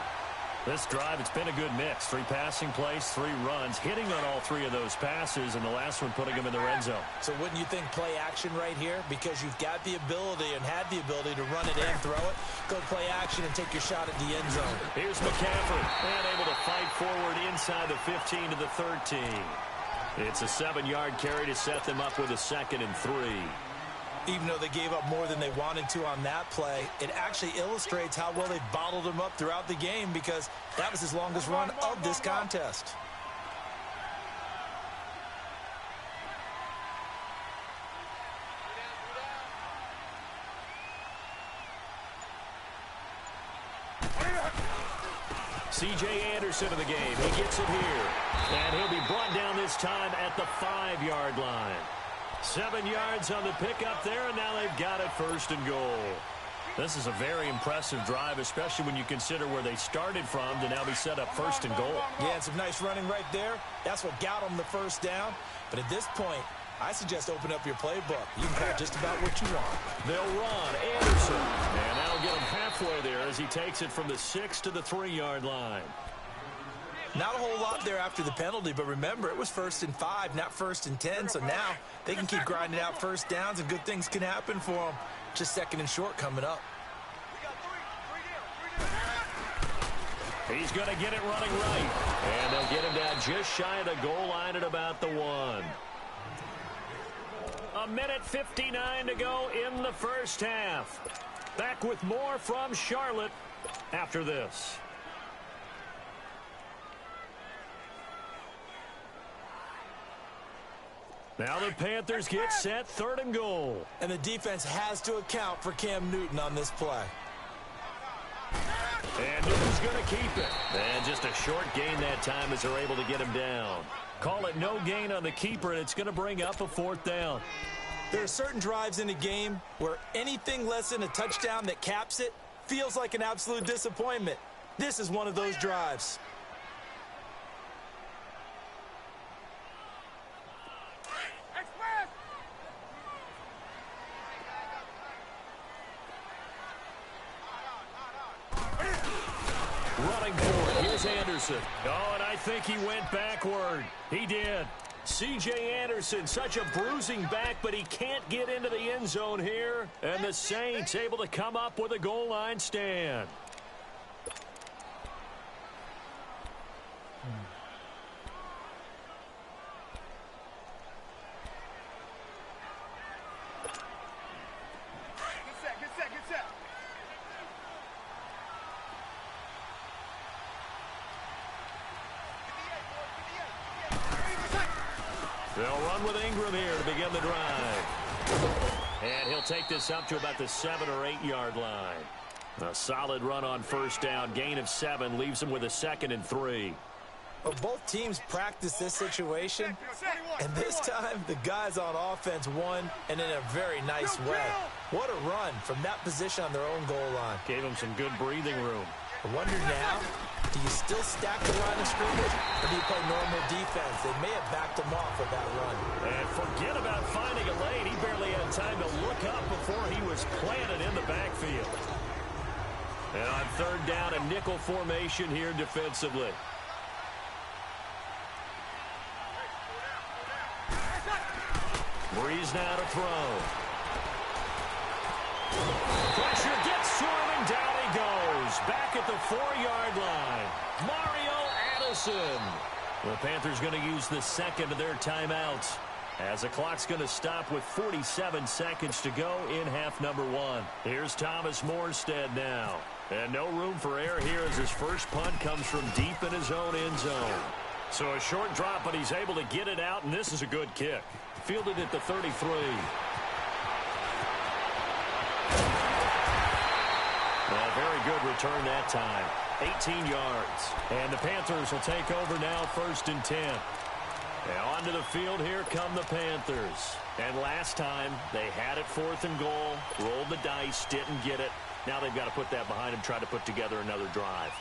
S1: This drive, it's been a good mix. 3 passing plays, 3 runs, hitting on all 3 of those passes, and the last one putting them in the red zone.
S2: So wouldn't you think play action right here? Because you've got the ability and had the ability to run it in, throw it, go play action, and take your shot at the end zone.
S1: Here's McCaffrey, and able to fight forward inside the 15 to the 13. It's a 7-yard carry to set them up with a 2nd and 3.
S2: Even though they gave up more than they wanted to on that play, it actually illustrates how well they bottled him up throughout the game because that was his longest run of this contest.
S1: C.J. Anderson in the game. He gets it here. And he'll be brought down this time at the 5-yard line. 7 yards on the pickup there, and now they've got it 1st and goal. This is a very impressive drive, especially when you consider where they started from to now be set up 1st and goal.
S2: Yeah, and some nice running right there. That's what got them the 1st down. But at this point, I suggest open up your playbook. You can call just about what you want.
S1: They'll run Anderson. And that'll get him halfway there as he takes it from the 6 to the 3-yard line.
S2: Not a whole lot there after the penalty, but remember, it was 1st and 5, not 1st and 10. So now they can keep grinding out 1st downs, and good things can happen for them. Just 2nd and short coming up.
S1: He's going to get it running right. And they'll get him down just shy of the goal line at about the 1. 1:59 to go in the 1st half. Back with more from Charlotte after this. Now the Panthers get set 3rd and goal.
S2: And the defense has to account for Cam Newton on this play.
S1: And Newton's going to keep it. And just a short gain that time as they're able to get him down. Call it no gain on the keeper, and it's going to bring up a 4th down.
S2: There are certain drives in a game where anything less than a touchdown that caps it feels like an absolute disappointment. This is one of those drives.
S1: Running for it. Here's Anderson. Oh, and I think he went backward. He did. C.J. Anderson, such a bruising back, but he can't get into the end zone here. And the Saints able to come up with a goal line stand.
S4: Get set.
S1: They'll run with Ingram here to begin the drive. And he'll take this up to about the 7 or 8 yard line. A solid run on 1st down. Gain of 7 leaves him with a 2nd and 3.
S2: Well, both teams practice this situation, and this time the guys on offense won, and in a very nice way. What a run from that position on their own goal line.
S1: Gave him some good breathing room.
S2: I wonder now, do you still stack the line of scrimmage, or do you play normal defense? They may have backed him off with that run.
S1: And forget about finding a lane. He barely had time to look up before he was planted in the backfield. And on 3rd down, a nickel formation here defensively. Breeze now to throw. Pressure gets to him, and down he goes. Back at the 4-yard line. Mario Addison. The Panthers going to use the 2nd of their timeouts, as the clock's going to stop with 47 seconds to go in half number 1. Here's Thomas Morstead now. And no room for error here as his first punt comes from deep in his own end zone. So a short drop, but he's able to get it out, and this is a good kick. Fielded at the 33. A very good return that time. 18 yards. And the Panthers will take over now 1st and 10. And onto the field, here come the Panthers. And last time, they had it 4th and goal, rolled the dice, didn't get it. Now they've got to put that behind them, try to put together another drive.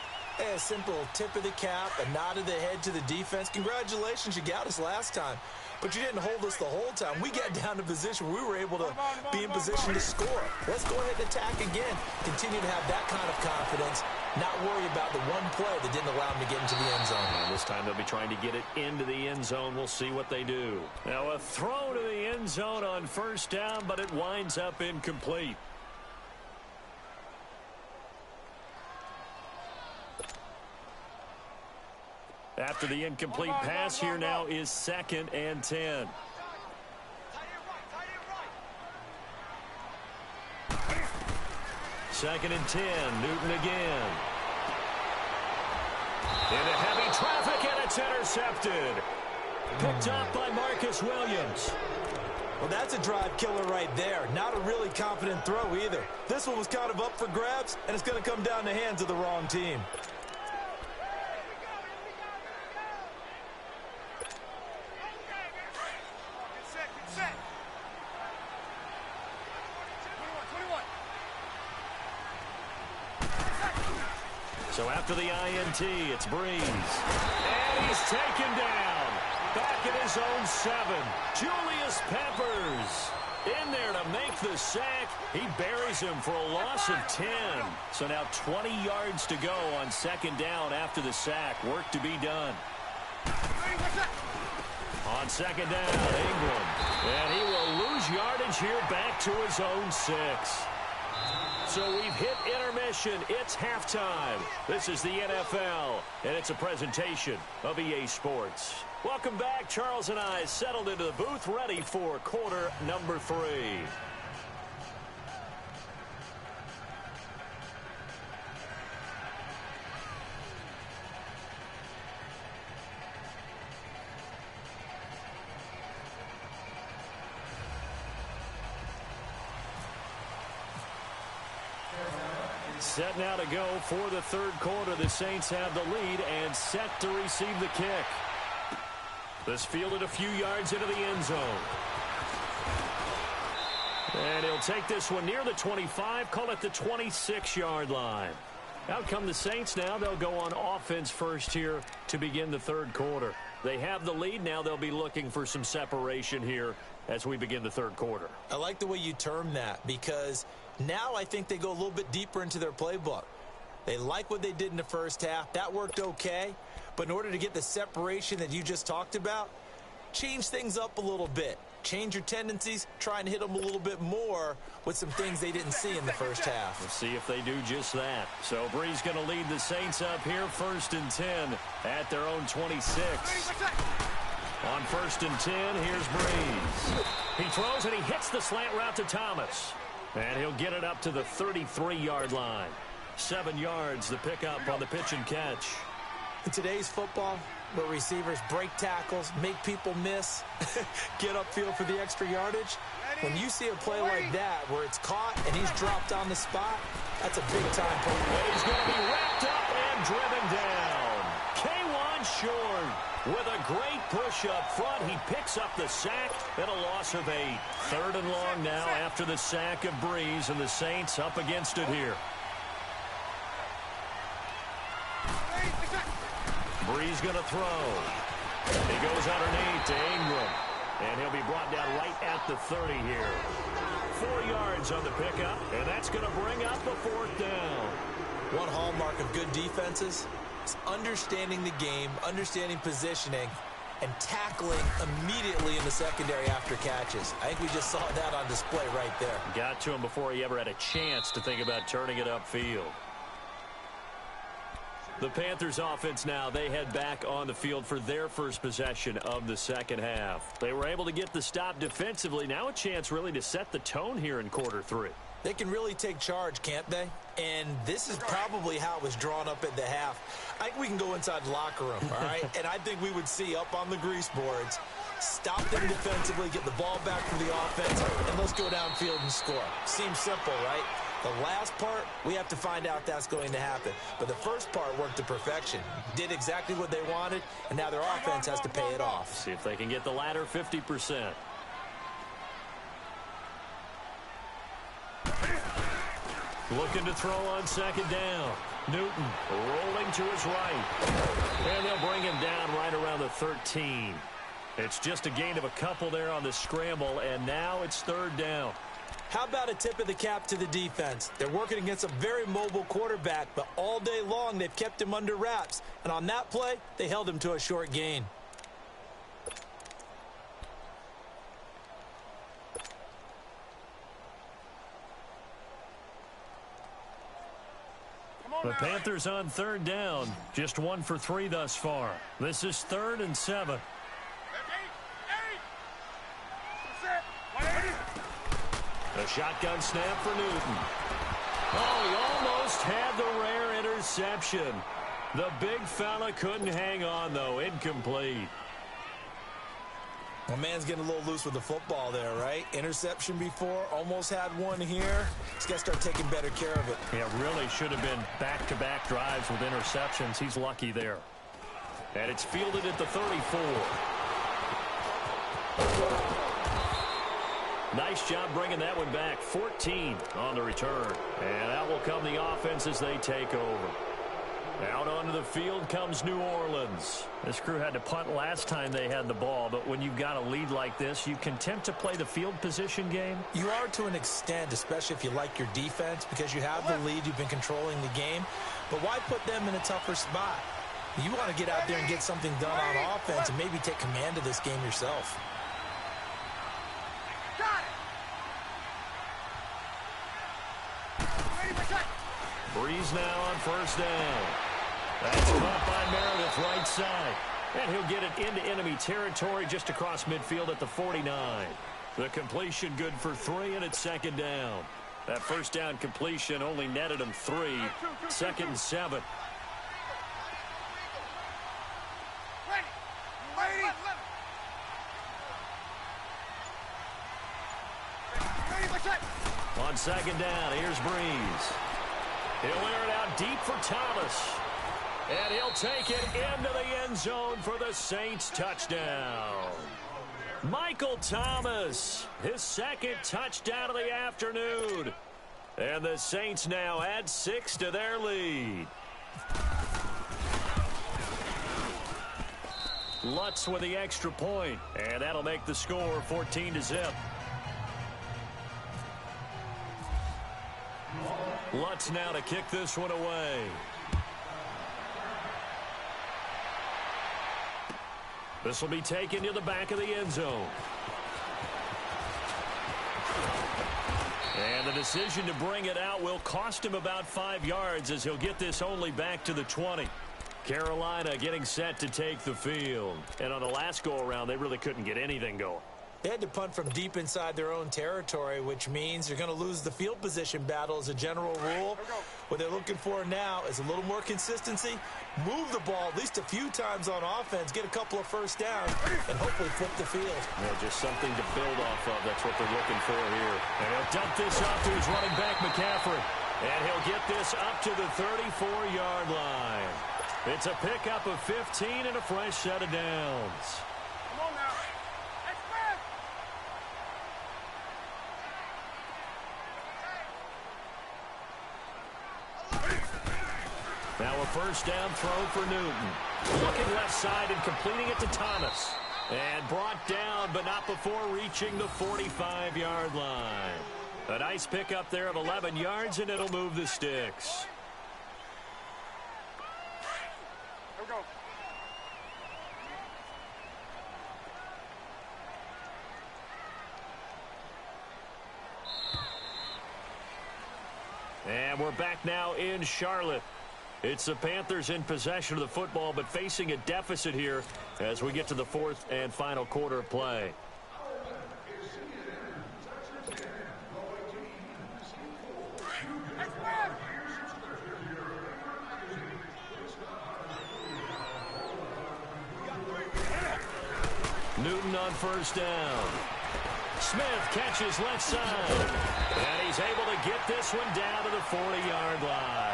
S2: A simple tip of the cap, a nod of the head to the defense. Congratulations, you got us last time. But you didn't hold us the whole time. We got down to position where we were able to be in position to score. Let's go ahead and attack again. Continue to have that kind of confidence. Not worry about the one play that didn't allow them to get into the end zone.
S1: And this time they'll be trying to get it into the end zone. We'll see what they do. Now a throw to the end zone on 1st down, but it winds up incomplete. After the incomplete pass, here now is 2nd and 10. Second and 10, Newton again. Into heavy traffic, and it's intercepted. Picked up by Marcus Williams.
S2: Well, that's a drive killer right there. Not a really confident throw either. This one was kind of up for grabs, and it's going to come down the hands of the wrong team.
S1: So after the INT, it's Breeze. And he's taken down. Back at his own 7. Julius Peppers in there to make the sack. He buries him for a loss of 10. So now 20 yards to go on second down after the sack. Work to be done. On second down, Ingram. And he will lose yardage here back to his own 6. So we've hit intermission. It's halftime. This is the NFL, and it's a presentation of EA Sports. Welcome back. Charles and I settled into the booth, ready for quarter number 3. Set now to go for the third quarter. The Saints have the lead and set to receive the kick. This fielded a few yards into the end zone. And he'll take this one near the 25, call it the 26-yard line. Out come the Saints now. They'll go on offense first here to begin the third quarter. They have the lead. Now they'll be looking for some separation here as we begin the third quarter.
S2: I like the way you term that, because now I think they go a little bit deeper into their playbook. They like what they did in the first half. That worked okay. But in order to get the separation that you just talked about, change things up a little bit. Change your tendencies, try and hit them a little bit more with some things they didn't see in the first half.
S1: We'll see if they do just that. So Breeze going to lead the Saints up here, 1st and 10 at their own 26. On 1st and 10, here's Breeze. He throws and he hits the slant route to Thomas. And he'll get it up to the 33-yard line. 7 yards, the pickup on the pitch and catch.
S2: In today's football, where receivers break tackles, make people miss, get upfield for the extra yardage, when you see a play like that where it's caught and he's dropped on the spot, that's a big-time play.
S1: He's going to be wrapped up and driven down. K1 Short with a great push up front. He picks up the sack and a loss of 8. 3rd and long now after the sack of Breeze, and the Saints up against it here. Breeze going to throw. He goes underneath to Ingram. And he'll be brought down right at the 30 here. 4 yards on the pickup, and that's going to bring up a 4th down.
S2: One hallmark of good defenses is understanding the game, understanding positioning, and tackling immediately in the secondary after catches. I think we just saw that on display right there.
S1: Got to him before he ever had a chance to think about turning it upfield. The Panthers offense now, they head back on the field for their first possession of the second half. They were able to get the stop defensively. Now a chance really to set the tone here in quarter 3.
S2: They can really take charge, can't they? And this is probably how it was drawn up at the half. I think we can go inside the locker room, all right? And I think we would see up on the grease boards, stop them defensively, get the ball back for the offense, and let's go downfield and score. Seems simple, right? The last part, we have to find out that's going to happen. But the first part worked to perfection. Did exactly what they wanted, and now their offense has to pay it off.
S1: See if they can get the latter 50%. Looking to throw on second down. Newton rolling to his right. And they'll bring him down right around the 13. It's just a gain of a couple there on the scramble, and now it's 3rd down.
S2: How about a tip of the cap to the defense? They're working against a very mobile quarterback, but all day long they've kept him under wraps. And on that play, they held him to a short gain.
S1: The Panthers on 3rd down. Just 1 for 3 thus far. This is 3rd and 7. A shotgun snap for Newton. Oh, he almost had the rare interception. The big fella couldn't hang on, though. Incomplete.
S2: Well, man's getting a little loose with the football there, right? Interception before, almost had one here. He's got to start taking better care of it.
S1: Yeah, really should have been back-to-back drives with interceptions. He's lucky there. And it's fielded at the 34. Nice job bringing that one back. 14 on the return. And that will come the offense as they take over. Out onto the field comes New Orleans. This crew had to punt last time they had the ball, but when you've got a lead like this, you content to play the field position game?
S2: You are to an extent, especially if you like your defense, because you have the lead, you've been controlling the game. But why put them in a tougher spot? You want to get out there and get something done on offense and maybe take command of this game yourself.
S1: Breeze now on first down. That's caught by Meredith right side. And he'll get it into enemy territory just across midfield at the 49. The completion good for 3, and it's second down. That first down completion only netted him 3. Second and 7. On second down, here's Breeze. He'll air it out deep for Thomas. And he'll take it into the end zone for the Saints touchdown. Michael Thomas, his second touchdown of the afternoon. And the Saints now add 6 to their lead. Lutz with the extra point, and that'll make the score 14-0. Lutz now to kick this one away. This will be taken to the back of the end zone. And the decision to bring it out will cost him about 5 yards as he'll get this only back to the 20. Carolina getting set to take the field. And on the last go-around, they really couldn't get anything going.
S2: They had to punt from deep inside their own territory, which means you're going to lose the field position battle as a general rule. What they're looking for now is a little more consistency, move the ball at least a few times on offense, get a couple of first downs, and hopefully flip the field.
S1: Yeah, just something to build off of. That's what they're looking for here. And he'll dump this off to his running back, McCaffrey. And he'll get this up to the 34-yard line. It's a pickup of 15 and a fresh set of downs.
S4: Come on now.
S1: Now a first down throw for Newton. Looking left side and completing it to Thomas. And brought down, but not before reaching the 45-yard line. A nice pickup there of 11 yards, and it'll move the sticks.
S4: Here we go.
S1: And we're back now in Charlotte. It's the Panthers in possession of the football, but facing a deficit here as we get to the fourth and final quarter of play. Newton on first down. Smith catches left side. And he's able to get this one down to the 40-yard line.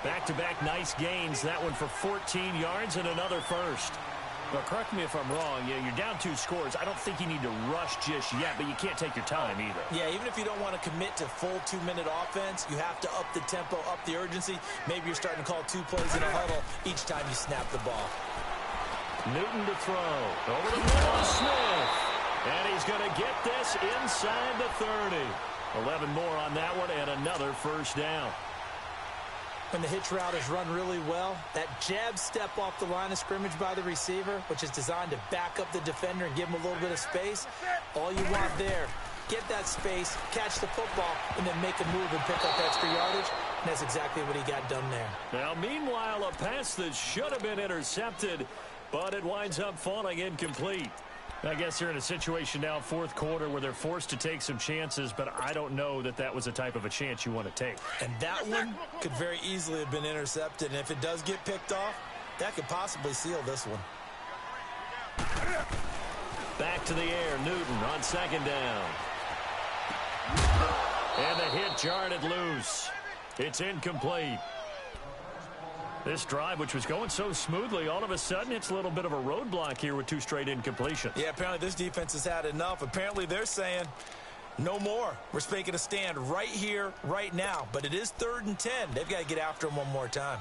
S1: Back-to-back nice gains. That one for 14 yards and another first. Well, correct me if I'm wrong. Yeah, you're down 2 scores. I don't think you need to rush just yet, but you can't take your time either.
S2: Yeah, even if you don't want to commit to full 2-minute offense, you have to up the tempo, up the urgency. Maybe you're starting to call 2 plays in a huddle each time you snap the ball.
S1: Newton to throw. Over the middle of Smith. And he's going to get this inside the 30. 11 more on that one and another first down.
S2: When the hitch route is run really well, that jab step off the line of scrimmage by the receiver, which is designed to back up the defender and give him a little bit of space, all you want there, get that space, catch the football, and then make a move and pick up extra yardage. And that's exactly what he got done there.
S1: Now, meanwhile, a pass that should have been intercepted, but it winds up falling incomplete. I guess they're in a situation now, fourth quarter, where they're forced to take some chances, but I don't know that that was the type of a chance you want to take.
S2: And that one could very easily have been intercepted, and if it does get picked off, that could possibly seal this one.
S1: Back to the air, Newton on second down. And the hit jarred it loose. It's incomplete. This drive, which was going so smoothly, all of a sudden it's a little bit of a roadblock here with 2 straight incompletions.
S2: Yeah, apparently this defense has had enough. Apparently they're saying no more. We're making a stand right here, right now. But it is 3rd and 10. They've got to get after him one more time.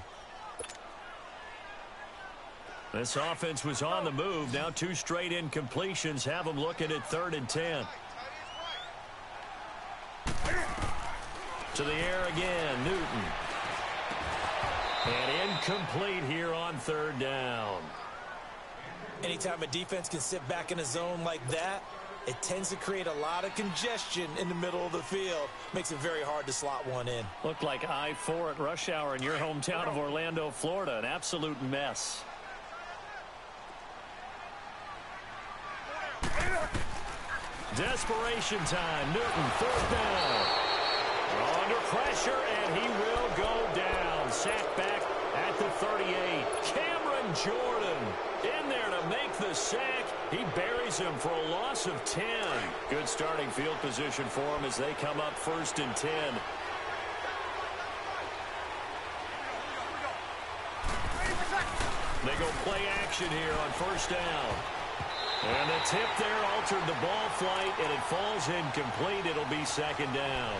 S1: This offense was on the move. Now 2 straight incompletions have them looking at 3rd and 10. To the air again, Newton. And incomplete here on 3rd down.
S2: Anytime a defense can sit back in a zone like that, it tends to create a lot of congestion in the middle of the field. Makes it very hard to slot one in.
S1: Looked like I-4 at rush hour in your hometown of Orlando, Florida. An absolute mess. Desperation time. Newton, 4th down. Under pressure, and he will go down. Sacked back at the 38. Cameron Jordan in there to make the sack. He buries him for a loss of 10. Good starting field position for him as they come up 1st and 10. They go play action here on 1st down. And the tip there altered the ball flight, and it falls incomplete. It'll be 2nd down.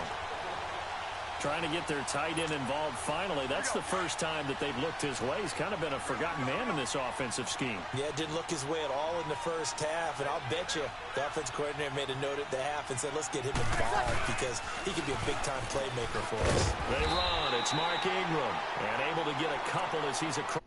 S1: Trying to get their tight end involved finally. That's the first time that they've looked his way. He's kind of been a forgotten man in this offensive scheme.
S2: Yeah, didn't look his way at all in the first half. And I'll bet you the offense coordinator made a note at the half and said, let's get him involved because he could be a big-time playmaker for us.
S1: They run. It's Mark Ingram. And able to get a couple as he's across.